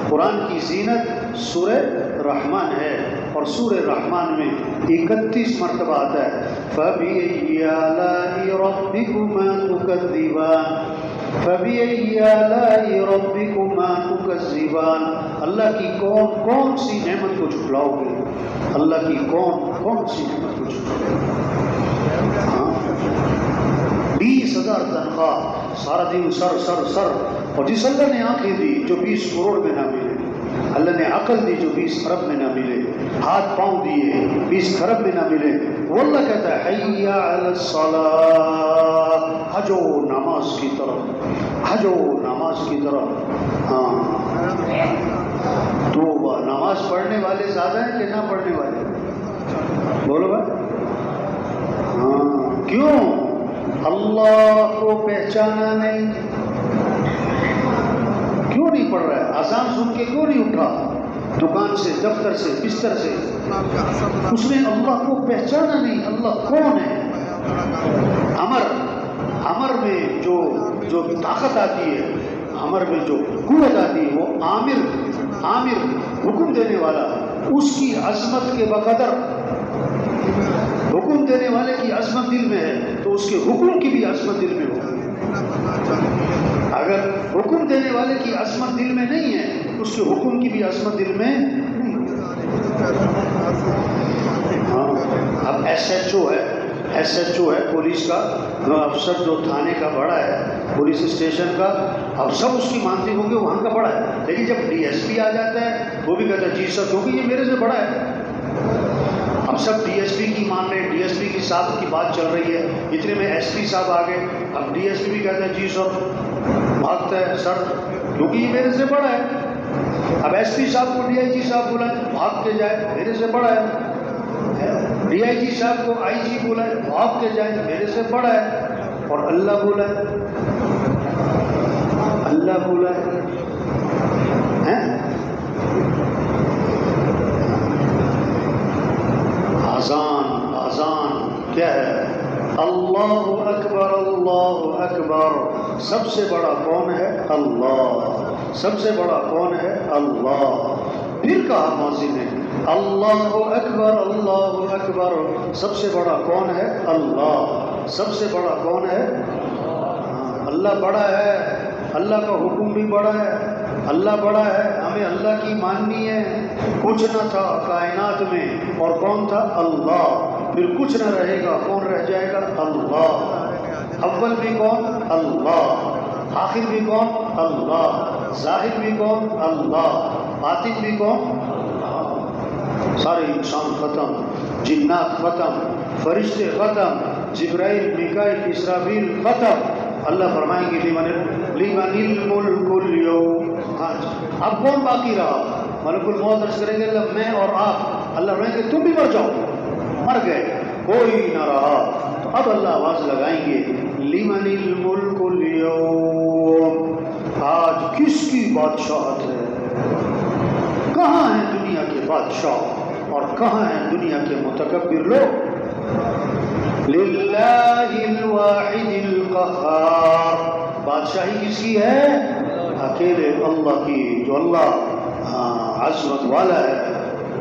قرآن کی زینت سورہ رحمان ہے، اور سورہ رحمان میں 31 مرتبہ آتا ہے فَبِأَيِّ آلَاءِ رَبِّكُمَا تُكَذِّبَانِ، فَبِأَيِّ آلَاءِ رَبِّكُمَا تُكَذِّبَانِ، اللہ کی کون سی نعمت کو جھٹلاؤ گے؟ اللہ کی کون سی نعمت کو جھٹلاؤ گے؟ ہاں، 20,000 تنخواہ، سارا دن سر، اور جس اللہ نے آنکھیں دی جو 20 کروڑ میں نہ ملے، اللہ نے عقل دی جو 20 ارب میں نہ ملے، ہاتھ پاؤں دیے 20 کھرب میں نہ ملے، وہ اللہ کہتا ہے حی علی الصلاۃ، حجو نماز کی طرف۔ ہاں، توبہ، نماز پڑھنے والے زیادہ ہیں کہ نہ پڑھنے والے؟ بولو بھائی، ہاں، کیوں؟ اللہ کو پہچانا نہیں، کیوں نہیں پڑھ رہا ہے؟ اذان سن کے کیوں نہیں اٹھا دکان سے، دفتر سے، بستر سے؟ اس نے اللہ کو پہچانا نہیں، اللہ کون ہے؟ امر میں جو طاقت آتی ہے، امر میں جو قوت آتی ہے، وہ عامر حکم دینے والا، اس کی عظمت کے بقدر، حکم دینے والے کی عظمت دل میں ہے تو اس کے حکم کی بھی عظمت دل میں ہوگی۔ اگر حکم دینے والے کی عظمت دل میں نہیں ہے اس کے حکم کی بھی عظمت دل میں نہیں ہوگی۔ ہاں، اب ایس ایچ او ہے پولیس کا افسر، جو تھانے کا بڑا ہے، پولیس اسٹیشن کا، اب سب اس کی مانتے ہوں گے وہاں کا بڑا ہے، لیکن جب ڈی ایس پی آ جاتا ہے وہ بھی کہتا ہے جی سر، کیونکہ یہ میرے سے بڑا ہے۔ اب سب ڈی ایس پی کی مان رہے ہیں، ڈی ایس پی کی صاحب کی بات چل رہی ہے، اتنے میں ایس پی صاحب آ گئے، اب ڈی ایس پی بھی کہتا ہے جی سر، بھاگتا ہے سر، کیونکہ یہ میرے سے بڑا ہے۔ اب ایس پی صاحب کو ڈی آئی جی صاحب بلائے بھاگ کے جائے میرے سے بڑا ہے، ڈی آئی جی صاحب کو آئی جی بلائے بھاگ کے جائے میرے سے بڑا ہے، اور اللہ بلائے، اللہ بلائے آزان آزان کیا ہے؟ اللہ اکبر اللہ اکبر، سب سے بڑا کون ہے؟ اللہ، سب سے بڑا کون ہے؟ اللہ۔ پھر کہا مؤذن نے اللہ اکبر اللہ اکبر، سب سے بڑا کون ہے؟ اللہ، سب سے بڑا کون ہے؟ اللہ بڑا ہے، اللہ کا حکم بھی بڑا ہے، اللہ بڑا ہے، ہمیں اللہ کی ماننی ہے۔ کچھ نہ تھا کائنات میں اور کون تھا؟ اللہ، پھر کچھ نہ رہے گا، کون رہ جائے گا؟ اللہ۔ اول بھی کون؟ اللہ۔ آخر بھی کون؟ اللہ۔ ظاہر بھی کون؟ اللہ۔ باطن بھی کون؟ سارے انسان ختم، جنات ختم، فرشتے ختم، جبرائیل میکائیل اسرافیل ختم، اللہ فرمائیں گے لمن الملک اليوم۔ ہاں اب کون باقی رہا؟ ملک الموت عرض کریں گے اللہ میں اور آپ، اللہ فرمائیں گے تم بھی مر جاؤ، مر گئے، کوئی نہ رہا۔ اب اللہ آواز لگائیں گے لمن الملک اليوم، آج کس کی بادشاہت ہے؟ کہاں ہیں دنیا کے بادشاہ اور کہاں ہیں دنیا کے متکبر لوگ؟ للہ الواحد القہار، بادشاہی کس کی ہے؟ اکیلے اللہ کی، جو اللہ عظمت والا ہے،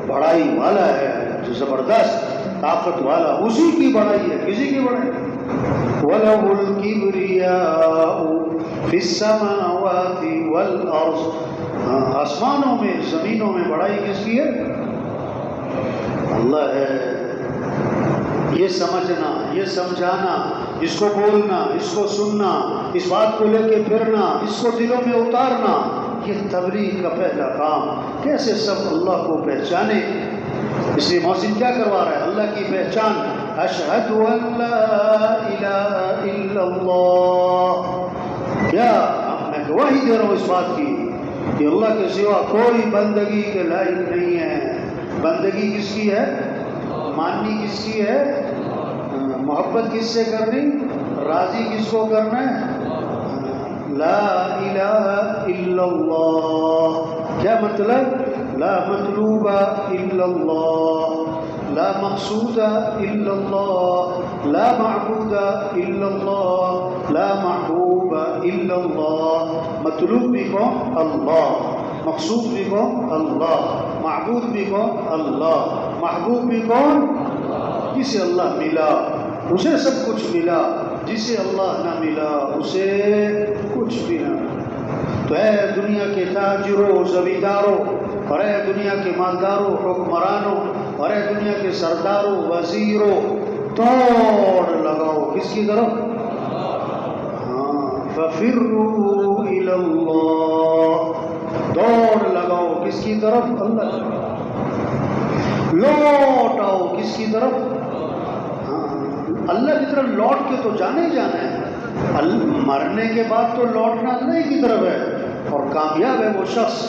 بڑائی والا ہے، جو زبردست طاقت والا، اسی کی بڑائی ہے، کسی کی بڑائی۔ وَلَهُ الْكِبْرِيَاءُ فِي السَّمَاوَاتِ وَالْأَرْضِ، آسمانوں میں زمینوں میں بڑائی کس کی ہے؟ اللہ ہے۔ یہ سمجھنا، یہ سمجھانا، اس کو بولنا، اس کو سننا، اس بات کو لے کے پھرنا، اس کو دلوں میں اتارنا، یہ تبلیغ کا پہلا کام۔ کیسے سب اللہ کو پہچانے؟ اس لیے محسن کیا کروا رہا ہے؟ اللہ کی پہچان، اشہد ان لا الہ الا اللہ، کیا میں گواہی دے رہا ہوں اس بات کی کہ اللہ کے سوا کوئی بندگی کے لائق نہیں ہے۔ بندگی کس کی ہے؟ ماننی کس کی ہے؟ محبت کس سے کرنی؟ راضی کس کو کرنا ہے؟ لا الہ الا اللہ، کیا مطلب؟ لا مطلوب الا اللہ، لا مقصود الا اللہ، لا معبود الا اللہ، لا محبوب الا اللہ۔ مطلوب بھی کون؟ اللہ، مقصود بھی کون؟ اللہ، معبود بھی کون؟ اللہ، محبوب بھی کون؟ جسے اللہ ملا اسے سب کچھ ملا، جسے اللہ نہ ملا اسے کچھ بھی نہ ملا۔ تو اے دنیا کے تاجروں، زمینداروں، اور اے دنیا کے مالداروں، حکمرانوں، اور اے دنیا کے سرداروں، وزیروں، دوڑ لگاؤ کس کی طرف؟ فَفِرُّوا إِلَى اللَّهِ، دوڑ لگاؤ کس کی طرف؟ اللہ۔ لوٹ آؤ کس کی طرف؟ اللہ کی طرف لوٹ کے تو جانا ہی جانا ہے۔ مرنے کے بعد تو لوٹنا اللہ کی طرف ہے، اور کامیاب ہے وہ شخص،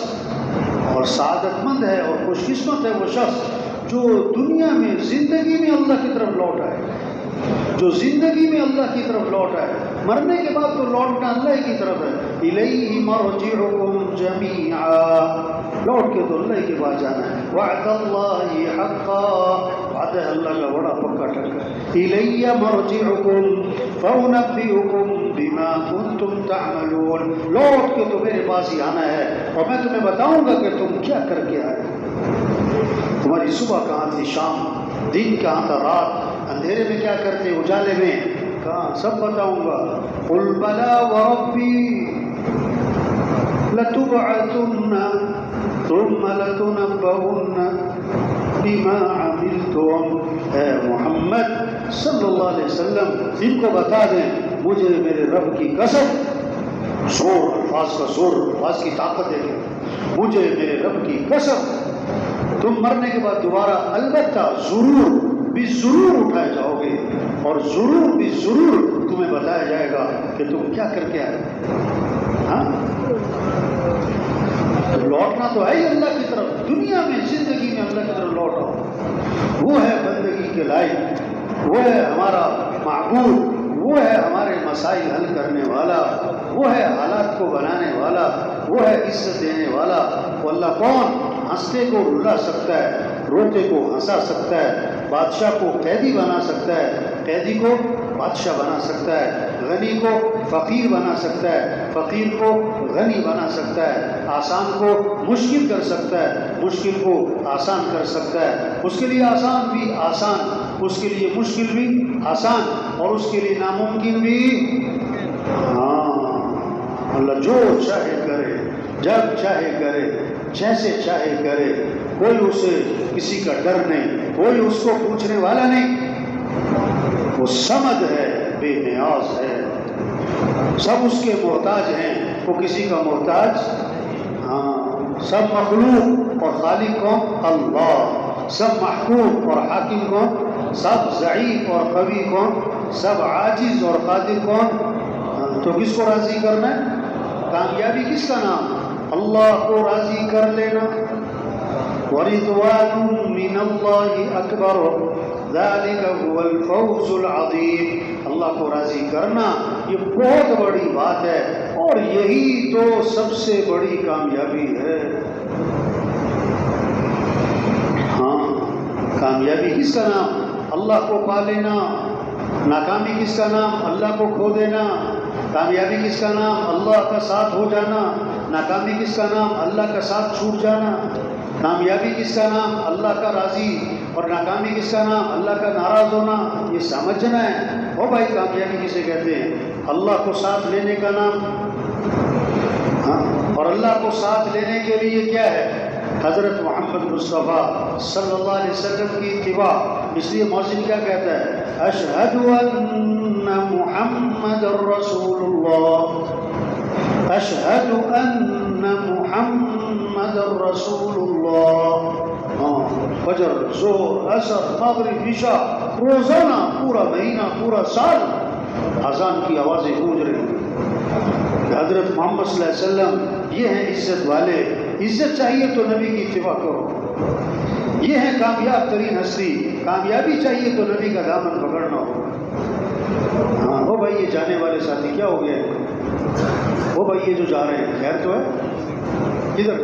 اور سعادت مند ہے اور خوش قسمت ہے وہ شخص جو دنیا میں زندگی میں اللہ کی طرف لوٹ آئے، جو زندگی میں اللہ کی طرف لوٹ آئے۔ مرنے کے بعد تو لوٹنا اللہ کی طرف ہے۔ الیہ مرجعکم جمیعا، لوٹ کے تو اللہ کے پاس جانا ہے۔ وعد اللہ حقا، وعدہ اللہ کا بڑا پکا ٹکا ہے۔ الیہ مرجعکم فانبئکم بما کنتم تعملون، لوٹ کے تو میرے پاس ہی آنا ہے اور میں تمہیں بتاؤں گا کہ تم کیا کر کے آئے۔ تمہاری صبح کہاں تھی، شام، دن کہاں تھا، رات، اندھیرے میں کیا کرتے، اجالے میں کہاں، سب بتاؤں گا۔ قل بلا وربی لتبعثن ثم لتنبؤن بما عملتم، اے محمد صلی اللہ علیہ وسلم ان کو بتا دیں، مجھے میرے رب کی قسم، زور، الفاظ کا زور، الفاظ کی طاقت ہے کہ مجھے میرے رب کی قسم، تم مرنے کے بعد دوبارہ البتہ ضرور بھی ضرور اٹھائے جاؤ گے، اور ضرور بھی ضرور تمہیں بتایا جائے گا کہ تم کیا کر کے آئے۔ ہاں تو لوٹنا تو ہے ہی اللہ کی طرف، دنیا میں زندگی میں اللہ کی طرف لوٹو، وہ ہے بندگی کے لائق، وہ ہے ہمارا معبود، وہ ہے ہمارے مسائل حل کرنے والا، وہ ہے حالات کو بنانے والا، وہ ہے عزت دینے والا۔ وہ اللہ کون؟ ہنستے کو رلا سکتا ہے، روتے کو ہنسا سکتا ہے، بادشاہ کو قیدی بنا سکتا ہے، قیدی کو بادشاہ بنا سکتا ہے، غنی کو فقیر بنا سکتا ہے، فقیر کو غنی بنا سکتا ہے، آسان کو مشکل کر سکتا ہے، مشکل کو آسان کر سکتا ہے، اس کے لیے آسان بھی آسان، اس کے لیے مشکل بھی آسان، اور اس کے لیے ناممکن بھی۔ ہاں، اللہ جو چاہے کرے، جب چاہے کرے، جیسے چاہے کرے، کوئی اسے کسی کا ڈر نہیں، کوئی اس کو پوچھنے والا نہیں، وہ صمد ہے، بے نیاز ہے، سب اس کے محتاج ہیں، وہ کسی کا محتاج۔ ہاں، سب مخلوق اور خالق کون؟ اللہ، سب محکوم اور حاکم کون؟ سب ضعیف اور قوی کون؟ سب عاجز اور قادر کون؟ تو کس کو راضی کرنا ہے؟ کامیابی کس کا نام؟ اللہ کو راضی کر لینا۔ وَرِضْوَانٌ مِّنَ اللَّهِ أَكْبَرُ ذَلِكَ هُوَ الْفَوْزُ الْعَظِيمُ۔ اللہ کو راضی کرنا یہ بہت بڑی بات ہے، اور یہی تو سب سے بڑی کامیابی ہے۔ ہاں، کامیابی کس کا نام؟ اللہ کو پا لینا۔ ناکامی کس کا نام؟ اللہ کو کھو دینا۔ کامیابی کس کا نام؟ اللہ کا ساتھ ہو جانا۔ ناکامی کس کا نام؟ اللہ کا ساتھ چھوٹ جانا۔ کامیابی کس کا نام؟ اللہ کا راضی، اور ناکامی کس کا نام؟ اللہ کا ناراض ہونا۔ یہ سمجھنا ہے۔ او بھائی، کامیابی کسے کہتے ہیں؟ اللہ کو ساتھ لینے کا نام۔ ہاں، اور اللہ کو ساتھ لینے کے لیے کیا ہے؟ حضرت محمد مصطفیٰ صلی اللہ علیہ وسلم کی اتباع۔ اس لیے مؤذن کیا کہتا ہے؟ اشہد ان محمد رسول اللہ، اشہد ان محمد رسول اللہ۔ ہاں، فجر، ظہر، عصر، مغرب، عشاء، روزانہ پورا مہینہ، پورا سال اذان کی آوازیں گونج رہی ہیں کہ حضرت محمد صلی اللہ علیہ وسلم یہ ہیں عزت والے۔ عزت چاہیے تو نبی کی اتباع کرو، یہ ہے کامیاب ترین ہستی۔ کامیابی چاہیے تو نبی کا دامن پکڑنا ہو۔ ہاں، وہ بھائی یہ جانے والے ساتھی کیا ہو گیا ہے؟ وہ بھائی یہ جو جا رہے ہیں خیر تو ہے؟ ادھر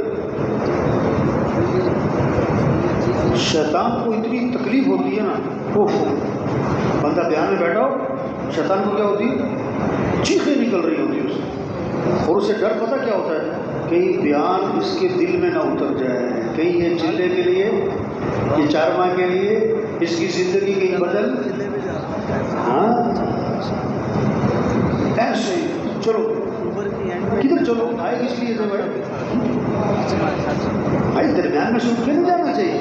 شیطان کو اتنی تکلیف ہوتی ہے نا، وہ بندہ دھیان میں بیٹھا ہو، شیطان کو کیا ہوتی ہے؟ چیخیں نکل رہی ہوتی ہے اس سے، اور اسے ڈر پتہ کیا ہوتا ہے؟ کہیں بیان اس کے دل میں نہ اتر جائے، کہیں یہ چلے کے لیے، یہ 4 ماہ کے لیے اس کی زندگی کہیں بدل۔ ہاں ایسے ہی چلو، کدھر چلو؟ آئے کس لیے تھے بھائی؟ بھائی درمیان میں سوچ کے نہیں جانا چاہیے۔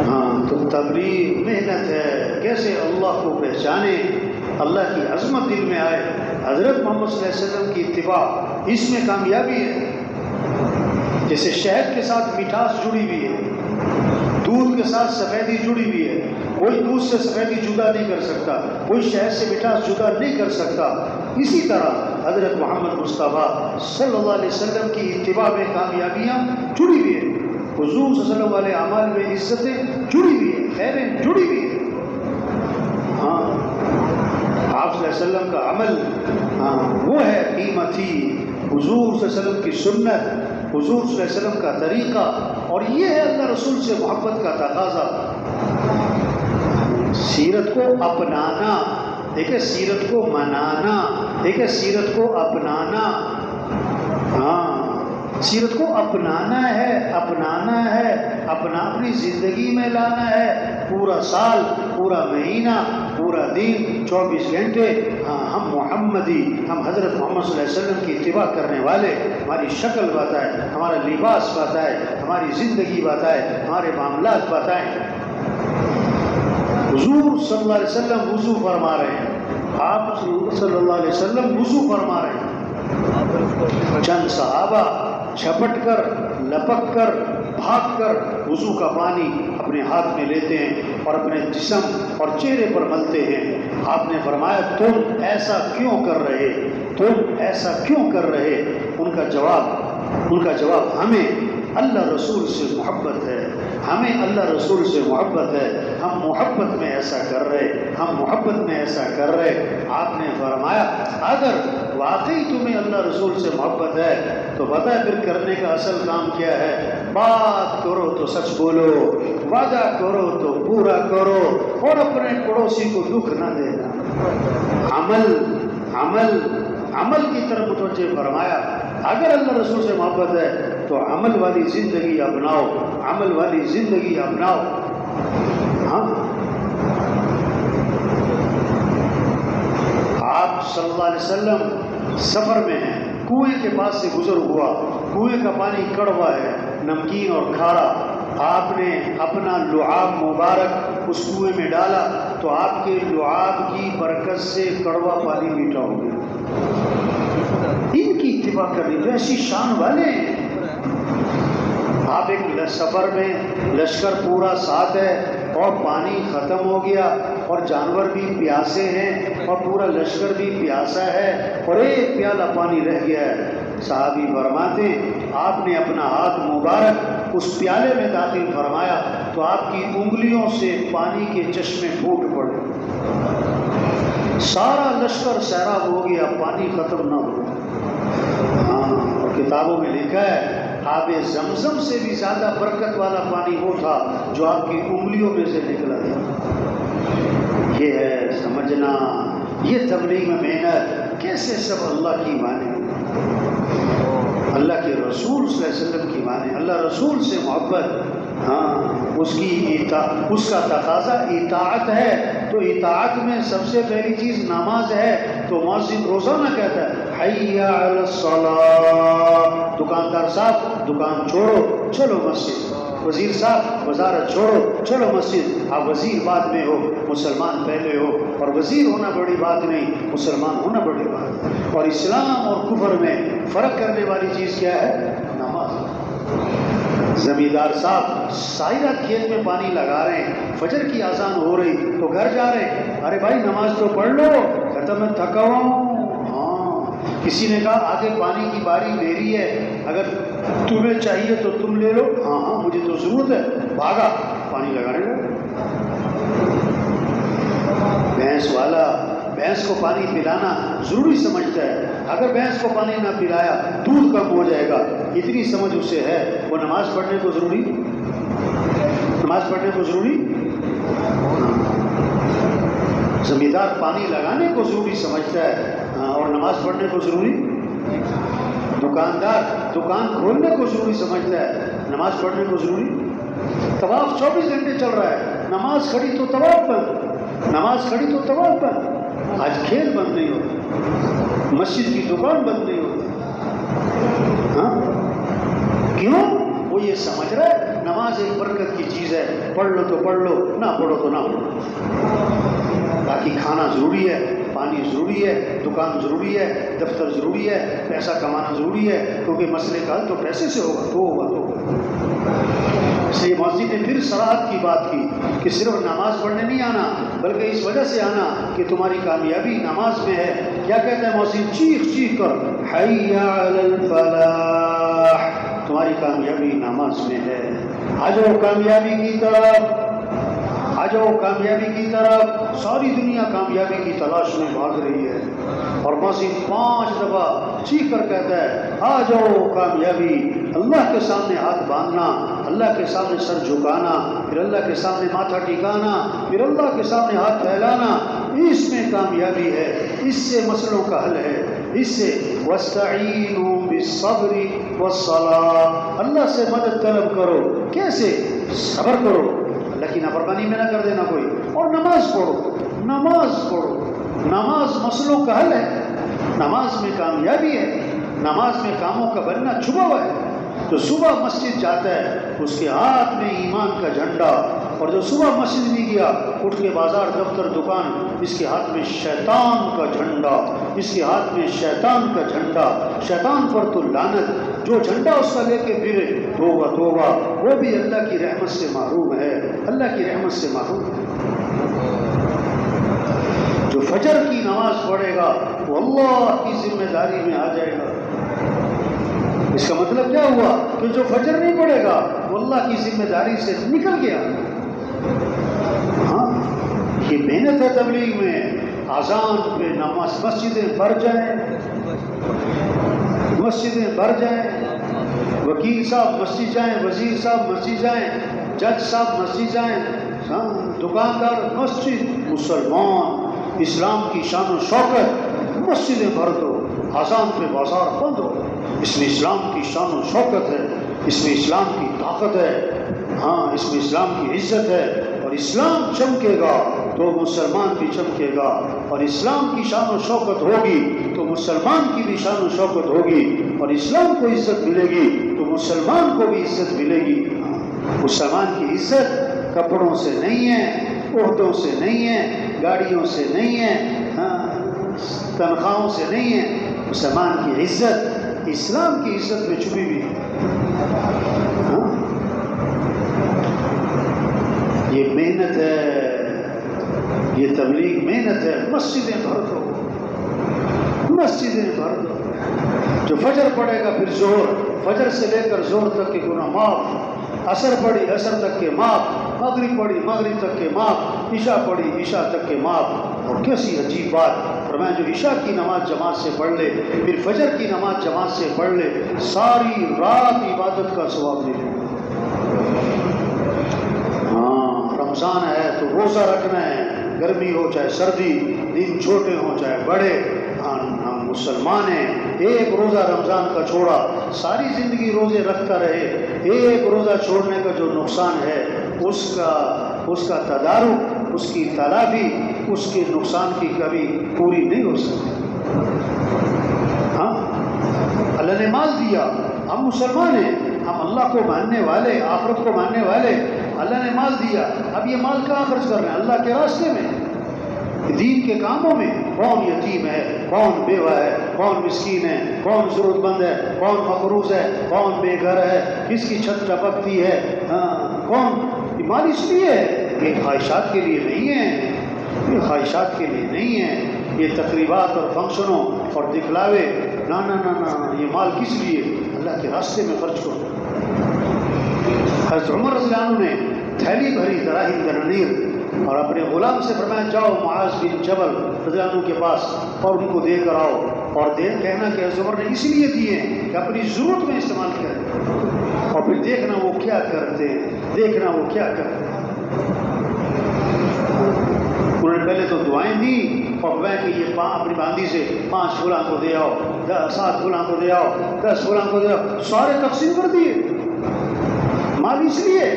ہاں، تو تبلیغ محنت ہے، کیسے اللہ کو پہچانے، اللہ کی عظمت دل میں آئے، حضرت محمد صلی اللہ علیہ وسلم کی اتباع، اس میں کامیابی ہے۔ جیسے شہد کے ساتھ مٹھاس جڑی ہوئی ہے، دودھ کے ساتھ سفیدی جڑی ہوئی ہے، کوئی دودھ سے سفیدی جدا نہیں کر سکتا، کوئی شہد سے مٹھاس جدا نہیں کر سکتا۔ اسی طرح حضرت محمد مصطفیٰ صلی اللہ علیہ وسلم کی اتباع میں کامیابیاں جڑی ہوئی ہیں، حضور صلی اللہ علیہ وسلم والے اعمال میں عزتیں جڑی ہوئی ہیں، خیریں جڑی ہوئی ہیں۔ ہاں، آپ صلی اللہ علیہ وسلم کا عمل، ہاں، وہ ہے قیمتی، حضور صلی اللہ علیہ وسلم کی سنت، حضور صلی اللہ علیہ وسلم کا طریقہ، اور یہ ہے اللہ رسول سے محبت کا تقاضا۔ سیرت کو اپنانا، ایک ہے سیرت کو منانا، ایک ہے سیرت کو اپنانا۔ ہاں، سیرت کو اپنانا ہے، اپنانا ہے، اپنی زندگی میں لانا ہے، پورا سال، پورا مہینہ، پورا دن، 24 گھنٹے۔ ہاں، ہم محمدی، ہم حضرت محمد صلی اللہ علیہ وسلم کی اتباع کرنے والے، ہماری شکل بتائے، ہمارا لباس بتائے، ہماری زندگی بتائے، ہمارے معاملات بتائیں۔ حضور صلی اللہ علیہ وسلم وضو فرما رہے ہیں، آپ صلی اللہ علیہ وسلم وضو فرما رہے ہیں، چند صحابہ جھپٹ کر، لپک کر بھاگ کر وضو کا پانی اپنے ہاتھ میں لیتے ہیں اور اپنے جسم اور چہرے پر ملتے ہیں۔ آپ نے فرمایا تم ایسا کیوں کر رہے، تم ایسا کیوں کر رہے؟ ان کا جواب ہمیں اللہ رسول سے محبت ہے، ہمیں اللہ رسول سے محبت ہے، ہم محبت میں ایسا کر رہے، ہم محبت میں ایسا کر رہے۔ آپ نے فرمایا اگر واقعی تمہیں اللہ رسول سے محبت ہے تو پتہ ہے پھر کرنے کا اصل کام کیا ہے؟ بات کرو تو سچ بولو، وعدہ کرو تو پورا کرو، اور اپنے پڑوسی کو دکھ نہ دینا۔ عمل کی طرف متوجہ فرمایا۔ اگر اللہ رسول سے محبت ہے تو عمل والی زندگی اپناؤ، عمل والی زندگی اپناؤ۔ ہاں، آپ صلی اللہ علیہ وسلم سفر میں ہیں، کنویں کے پاس سے گزر ہوا، کنویں کا پانی کڑوا ہے، نمکین اور کھارا۔ آپ نے اپنا لعاب مبارک اس کنویں میں ڈالا تو آپ کے لعاب کی برکت سے کڑوا پانی میٹھا ہو گیا۔ ان کی اتباع کرنی تو ایسی شان والے ہیں۔ آپ ایک سفر میں لشکر پورا ساتھ ہے اور پانی ختم ہو گیا اور جانور بھی پیاسے ہیں اور پورا لشکر بھی پیاسا ہے اور ایک پیالہ پانی رہ گیا ہے۔ صحابی فرماتے آپ نے اپنا ہاتھ مبارک اس پیالے میں داخل فرمایا تو آپ کی انگلیوں سے پانی کے چشمے پھوٹ پڑے، سارا لشکر سیراب ہو گیا، پانی ختم نہ ہوا۔ ہاں، اور کتابوں میں لکھا ہے آب زمزم سے بھی زیادہ برکت والا پانی وہ تھا جو آپ کی انگلیوں میں سے نکلا تھا۔ یہ ہے سمجھنا، یہ تبلیغ میں محنت، کیسے سب اللہ کی مانے، اللہ کے رسول صلی اللہ علیہ وسلم کی مانے، اللہ رسول سے محبت۔ ہاں، اس کا تقاضا اطاعت ہے، تو اطاعت میں سب سے پہلی چیز نماز ہے۔ تو مؤذن روزانہ کہتا ہے حی علی الصلاۃ، دکاندار صاحب دکان چھوڑو چلو مسجد، وزیر صاحب وزارت چھوڑو چلو مسجد۔ آپ وزیر بعد میں ہو، مسلمان پہلے ہو، اور وزیر ہونا بڑی بات نہیں، مسلمان ہونا بڑی بات ہے۔ اور اسلام اور کفر میں فرق کرنے والی چیز کیا ہے؟ نماز۔ زمیندار صاحب سائرہ کھیت میں پانی لگا رہے ہیں، فجر کی اذان ہو رہی تو گھر جا رہے ہیں، ارے بھائی نماز تو پڑھ لو، ختم میں تھکا ہوا ہوں۔ ہاں، کسی نے کہا آگے پانی کی باری میری ہے، اگر تمہیں چاہیے تو تم لے لو۔ ہاں ہاں مجھے تو ضرورت ہے، بھاگا پانی لگانے لگا۔ بھینس والا بھینس کو پانی پلانا ضروری سمجھتا ہے، اگر بھینس کو پانی نہ پلایا دودھ کم ہو جائے گا، اتنی سمجھ اسے ہے۔ وہ نماز پڑھنے کو ضروری، نماز پڑھنے کو ضروری، زمیندار پانی لگانے کو ضروری سمجھتا ہے اور نماز پڑھنے کو ضروری، دکاندار دکان کھولنے کو ضروری سمجھتا ہے، نماز پڑھنے کو ضروری۔ طواف 24 گھنٹے چل رہا ہے، نماز کھڑی تو طواف بند، نماز کھڑی تو طواف بند۔ آج کھیل بند نہیں ہوتا، مسجد کی دکان بند نہیں ہوتی۔ ہاں کیوں؟ وہ یہ سمجھ رہا ہے نماز ایک برکت کی چیز ہے، پڑھ لو تو پڑھ لو، نہ پڑھو تو نہ پڑھو۔ باقی کھانا ضروری ہے، پانی ضروری ہے، دکان ضروری ہے، دفتر ضروری ہے، پیسہ کمانا ضروری ہے، کیونکہ مسئلے کا حل تو پیسے سے ہوگا، تو ہوگا تو اس لیے مسجد نے پھر صراحت کی بات کی کہ صرف نماز پڑھنے نہیں آنا، بلکہ اس وجہ سے آنا کہ تمہاری کامیابی نماز میں ہے۔ کیا کہتا ہے مسجد؟ چیخ چیخ کر حی علی الفلاح، تمہاری کامیابی نماز میں ہے، آ جاؤ کامیابی کی طرف، آ جاؤ کامیابی کی طرف۔ ساری دنیا کامیابی کی تلاش میں بھاگ رہی ہے اور مسجد 5 دفعہ چیخ کر کہتا ہے آ جاؤ کامیابی۔ اللہ کے سامنے ہاتھ باندھنا، اللہ کے سامنے سر جھکانا، پھر اللہ کے سامنے ماتھا ٹکانا، پھر اللہ کے سامنے ہاتھ پھیلانا، اس میں کامیابی ہے، اس سے مسئلوں کا حل ہے، اس سے وَاسْتَعِینُوا بِالصَّبْرِ وَالصَّلَاةِ، اللہ سے مدد طلب کرو۔ کیسے؟ صبر کرو، اللہ کی نافرمانی میں نہ کر دینا کوئی، اور نماز پڑھو، نماز پڑھو۔ نماز مسئلوں کا حل ہے، نماز میں کامیابی ہے، نماز میں کاموں کا بننا چھپا ہوا ہے۔ تو صبح مسجد جاتا ہے، اس کے ہاتھ میں ایمان کا جھنڈا، اور جو صبح مسجد نہیں گیا اٹھ کے بازار دفتر دکان، اس کے ہاتھ میں شیطان کا جھنڈا، اس کے ہاتھ میں شیطان کا جھنڈا، شیطان پر تو لعنت، جو جھنڈا اس کا لے کے پھرے توبہ توبہ، وہ بھی اللہ کی رحمت سے محروم ہے، اللہ کی رحمت سے محروم ہے۔ جو فجر کی نماز پڑھے گا وہ اللہ کی ذمہ داری میں آ جائے گا۔ اس کا مطلب کیا ہوا کہ جو فجر نہیں پڑھے گا وہ اللہ کی ذمہ داری سے نکل گیا۔ ہاں یہ محنت ہے تبلیغ میں، اذان پہ نماز، مسجدیں بھر جائیں، مسجدیں بھر جائیں، وکیل صاحب مسجد جائیں، وزیر صاحب مسجد جائیں، جج صاحب مسجد جائیں، دکاندار مسجد، مسلمان اسلام کی شان و شوکت، مسجدیں بھر دو، اذان پہ بازار بند ہو، اس میں اسلام کی شان و شوکت ہے، اس میں اسلام کی طاقت ہے، ہاں اس میں اسلام کی عزت ہے، اور اسلام چمکے گا تو مسلمان بھی چمکے گا، اور اسلام کی شان و شوکت ہوگی تو مسلمان کی بھی شان و شوکت ہوگی، اور اسلام کو عزت ملے گی تو مسلمان کو بھی عزت ملے گی۔ مسلمان کی عزت کپڑوں سے نہیں ہے، عہدوں سے نہیں ہے، گاڑیوں سے نہیں ہے، تنخواہوں سے نہیں ہے، مسلمان کی عزت اسلام کی عزت میں چھپی ہوئی ہے۔ یہ محنت ہے، یہ تبلیغ محنت ہے۔ مسجدیں بھر دو، مسجدیں بھر دو، جو فجر پڑھے گا پھر ظہر، فجر سے لے کر ظہر تک کے گناہ معاف، عصر پڑھی عصر تک کے معاف، مغرب پڑھی مغرب تک کے معاف، عشاء پڑھی عشاء تک کے معاف۔ اور کیسی عجیب بات فرمایا، جو عشاء کی نماز جماعت سے پڑھ لے پھر فجر کی نماز جماعت سے پڑھ لے، ساری رات عبادت کا ثواب لے لے۔ ہاں رمضان ہے تو روزہ رکھنا ہے، گرمی ہو چاہے سردی، دن چھوٹے ہوں چاہے بڑے، ہم مسلمان ہیں۔ ایک روزہ رمضان کا چھوڑا ساری زندگی روزے رکھتا رہے، ایک روزہ چھوڑنے کا جو نقصان ہے اس کا تدارک، اس کی تلافی، اس کے نقصان کی کبھی پوری نہیں ہو سکتی۔ ہاں اللہ نے مال دیا، ہم مسلمان ہیں، ہم اللہ کو ماننے والے، آخرت کو ماننے والے، اللہ نے مال دیا، اب یہ مال کہاں خرچ کر رہے ہیں؟ اللہ کے راستے میں، دین کے کاموں میں۔ کون یتیم ہے، کون بیوہ ہے، کون مسکین ہے، کون ضرورت مند ہے، کون مقروض ہے، کون بے گھر ہے، کس کی چھت ٹپکتی ہے، کون مال اس لیے ہے، یہ خواہشات کے لیے نہیں ہے، یہ خواہشات کے لیے نہیں ہے، یہ تقریبات اور فنکشنوں اور دکھلاوے، نا نا نا نا، یہ مال کس لیے؟ اللہ کے راستے میں خرچ کرو۔ حضرت عمر رضی اللہ عنہ نے تھیلی بھری دراہم دنانیر اور اپنے غلام سے فرمایا جاؤ معاذ بن جبل رضی اللہ عنہ کے پاس اور ان کو دے کر آؤ، اور کہنا کہ حضرت عمر نے اس لیے دیے کہ اپنی ضرورت میں استعمال کریں، اور پھر دیکھنا وہ کیا کرتے ہیں، دیکھنا وہ کیا کرتے ہیں۔ انہوں نے پہلے تو دعائیں دی اور میں کہ یہ اپنی باندھی سے 5 فلاں کو دے آؤ، 7 فلاں کو دے آؤ، 10 فلاں کو دے آؤ، سارے تقسیم کر دیے۔ مال اس لیے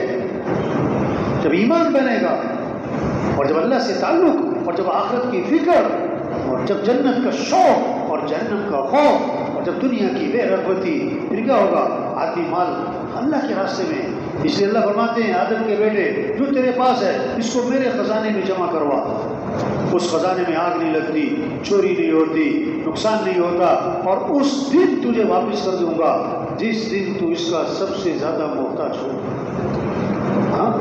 جب ایمان بنے گا اور جب اللہ سے تعلق اور جب آخرت کی فکر اور جب جنت کا شوق اور جہنم کا خوف اور جب دنیا کی بے رغبتی، پھر کیا ہوگا؟ آدمی مال اللہ کے راستے میں۔ اس لیے اللہ فرماتے ہیں آدم کے بیٹے جو تیرے پاس ہے اس کو میرے خزانے میں جمع کروا، اس خزانے میں آگ نہیں لگتی، چوری نہیں ہوتی، نقصان نہیں ہوتا، اور اس دن تجھے واپس کر دوں گا جس دن تو اس کا سب سے زیادہ محتاج ہو۔ ہاں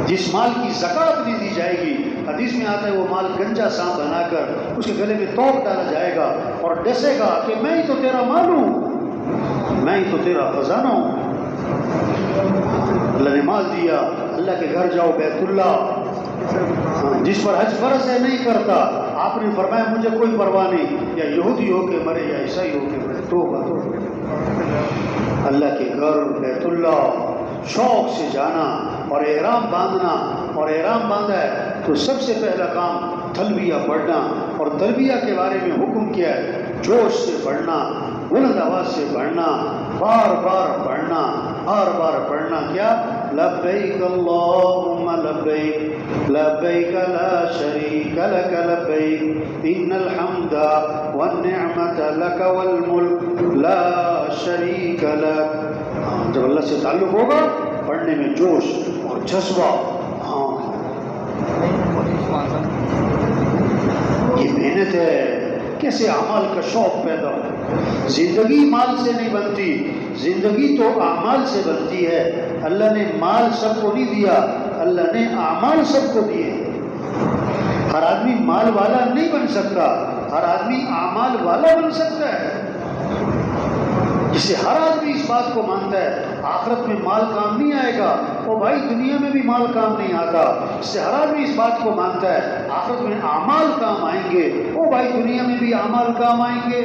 جس مال کی زکوٰۃ نہیں دی جائے گی، حدیث میں آتا ہے وہ مال گنجا سانپ بنا کر اس کے گلے میں توپ ڈالا جائے گا اور ڈسے گا کہ میں ہی تو تیرا مال ہوں، میں ہی تو تیرا خزانہ ہوں۔ اللہ نے مال دیا، اللہ کے گھر جاؤ بیت اللہ، جس پر حج فرض ہے نہیں کرتا، آپ نے فرمایا مجھے کوئی پرواہ نہیں، یا یہودی ہو کے مرے یا عیسائی ہو کے مرے، توبہ توبہ۔ اللہ کے گھر بیت اللہ شوق سے جانا اور احرام باندھنا، اور احرام باندھا ہے تو سب سے پہلا کام تلبیہ پڑھنا، اور تلبیہ کے بارے میں حکم کیا ہے جوش سے پڑھنا، بلند آواز سے پڑھنا، بار بار پڑھنا، بار بار پڑھنا۔ کیا؟ لبیک اللہم لبیک لبیک لا شریک لک لبیک ان الحمد والنعمت لک والملک لا شریک لک جب اللہ سے تعلق ہوگا پڑھنے میں جوش اور جذبہ. ہاں یہ محنت ہے. کیسے اعمال کا شوق پیدا ہو. زندگی مال سے نہیں بنتی، زندگی تو اعمال سے بنتی ہے. اللہ نے مال سب کو نہیں دیا، اللہ نے اعمال سب کو دیے. ہر آدمی مال والا نہیں بن سکتا، ہر آدمی اعمال والا بن سکتا ہے. جس سے ہر آدمی اس بات کو مانتا ہے آخرت میں مال کام نہیں آئے گا، او بھائی دنیا میں بھی مال کام نہیں آتا. اس سے ہر آدمی اس بات کو مانتا ہے آخرت میں اعمال کام آئیں گے، او بھائی دنیا میں بھی اعمال کام آئیں گے.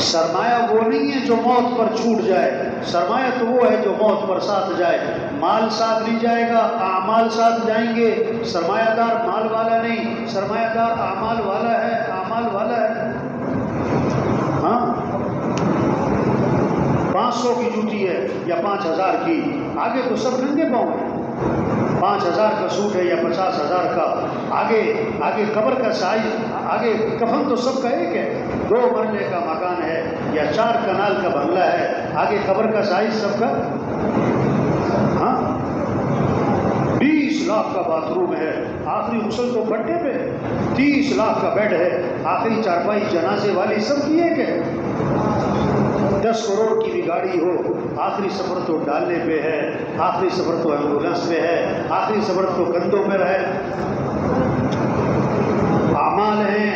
سرمایہ وہ نہیں ہے جو موت پر چھوٹ جائے، سرمایہ تو وہ ہے جو موت پر ساتھ جائے. مال ساتھ نہیں جائے گا، اعمال ساتھ جائیں گے. سرمایہ دار مال والا نہیں، سرمایہ دار اعمال والا ہے، اعمال والا ہے. ہاں 500 کی جوتی ہے یا 5000 کی، آگے تو سب ننگے پاؤں ہیں. 5000 کا سوٹ ہے یا 50,000 کا، آگے قبر کا سائز، آگے کفن تو سب کا ایک ہے. 2 مرلے کا مکان ہے یا 4 کنال کا بنگلہ ہے، آگے قبر کا سائز سب کا. ہاں 20 لاکھ کا باتھ روم ہے، آخری غسل تو گھٹے پہ. 30 لاکھ کا بیڈ ہے، آخری چارپائی جنازے والی سب کی ایک ہے. 10 کروڑ کی بھی گاڑی ہو، آخری سفر تو ڈالنے پہ ہے، آخری سفر تو ایمبولینس پہ ہے، آخری سفر تو کندھوں پہ ہے. اعمال ہیں،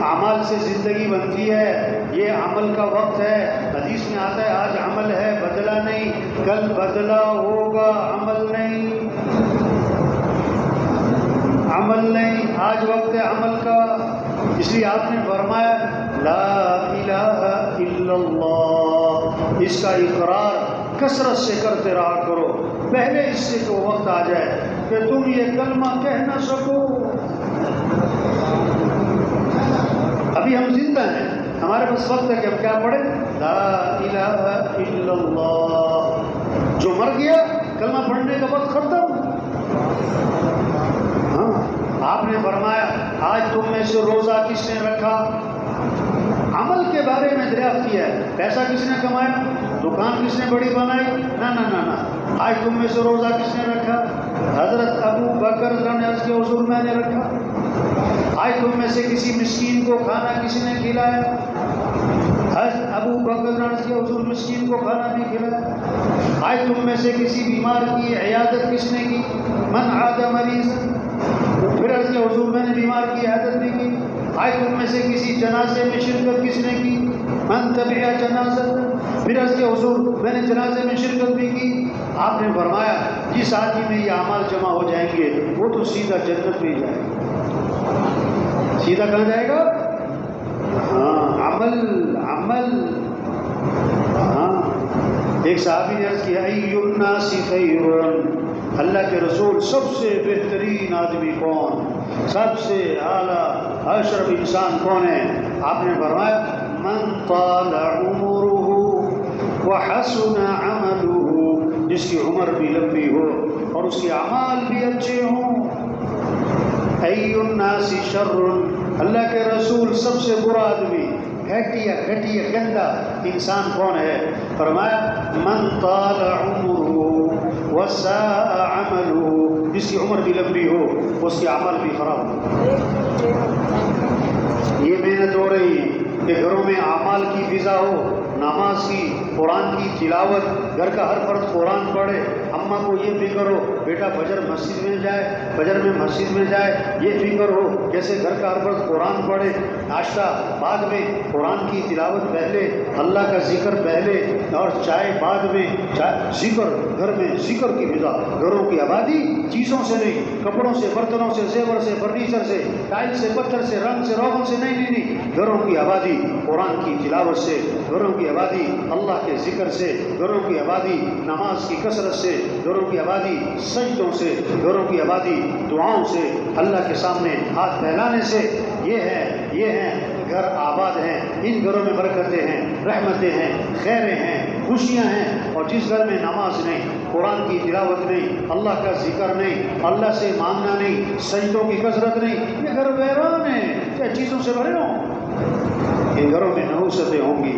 اعمال سے زندگی بنتی ہے. یہ عمل کا وقت ہے. حدیث میں آتا ہے آج عمل ہے بدلہ نہیں، کل بدلہ ہوگا عمل نہیں. عمل نہیں، آج وقت ہے عمل کا. اس لیے آپ نے فرمایا لا الہ الا اللہ، اس کا اقرار کثرت سے کرتے رہا کرو. پہلے اس سے تو وقت آ جائے کہ تم یہ کلمہ کہہ نہ سکو. ابھی ہم زندہ ہیں، ہمارے پاس وقت ہے کہ ہم کیا پڑھیں لا الہ الا اللہ. جو مر گیا کلمہ پڑھنے کا وقت ختم. ہاں آپ نے فرمایا آج تم میں سے روزہ کس نے رکھا؟ عمل کے بارے میں دریافت کیا ہے. پیسہ کس نے کمایا؟ دکان کس نے بڑی بنائی؟ نہ. آج تم میں سے روزہ کس نے رکھا؟ حضرت ابو بکر کے حضور میں نے رکھا. آج تم میں سے کسی مسکین کو کھانا کس نے کھلایا؟ حضرت ابو بکر کے حضور مسکین کو کھانا بھی کھلایا. آج تم میں سے کسی بیمار کی عیادت کس نے کی؟ من عاد مریض، پھر عرض کے حضور میں نے بیمار کی عیادت بھی کی. آج تم میں سے کسی جنازے میں شرکت کس نے کی؟ من تبع جنازہ، پھر عرض کے حضور میں نے جنازے میں شرکت بھی کی. آپ نے فرمایا جس آدمی میں یہ اعمال جمع ہو جائیں گے وہ تو سیدھا جنت میں جائے گا. سیدھا کہاں جائے گا؟ ہاں عمل. ہاں ایک صحابی نے عرض کیا ای الناس خیر، اللہ کے رسول سب سے بہترین آدمی کون، سب سے اعلیٰ اشرف انسان کون ہے؟ آپ نے فرمایا من طال عمره وحسن عمله، جس کی عمر بھی لمبی ہو اور اس کے اعمال بھی اچھے ہوں. ای الناس شر، اللہ کے رسول سب سے برا آدمی، گھٹیا گندا انسان کون ہے؟ فرمایا من طال عمره وساء عمله، جس کی عمر بھی لمبی ہو اس کے عمل بھی خراب ہو. یہ محنت ہو رہی ہے کہ گھروں میں اعمال کی فضا ہو، نماز کی، قرآن کی تلاوت، گھر کا ہر فرد قرآن پڑھے. اماں کو یہ فکر ہو بیٹا فجر مسجد میں جائے، فجر میں مسجد میں جائے، یہ فکر ہو کیسے گھر کا ہر فرد قرآن پڑھے. ناشتہ بعد میں، قرآن کی تلاوت پہلے، اللہ کا ذکر پہلے، اور چائے بعد میں. ذکر گھر میں، ذکر کی فضا. گھروں کی آبادی چیزوں سے نہیں، کپڑوں سے، برتنوں سے، زیور سے، فرنیچر سے، ٹائل سے، پتھر سے، رنگ سے، روغن سے نہیں. گھروں کی آبادی قرآن کی تلاوت سے، گھروں کی آبادی اللہ کے ذکر سے، گھروں کی آبادی نماز کی کثرت سے، گھروں کی آبادی سجدوں سے، گھروں کی آبادی دعاؤں سے، اللہ کے سامنے ہاتھ پھیلانے سے. یہ ہیں گھر آباد ہیں. ان گھروں میں برکتیں ہیں، رحمتیں ہیں، خیریں ہیں، خوشیاں ہیں. اور جس گھر میں نماز نہیں، قرآن کی تلاوت نہیں، اللہ کا ذکر نہیں، اللہ سے مانگنا نہیں، سجدوں کی کثرت نہیں، یہ گھر ویران ہیں. کیا چیزوں سے بھرے ہوں؟ ان گھروں میں نحوستیں ہوں گی.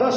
10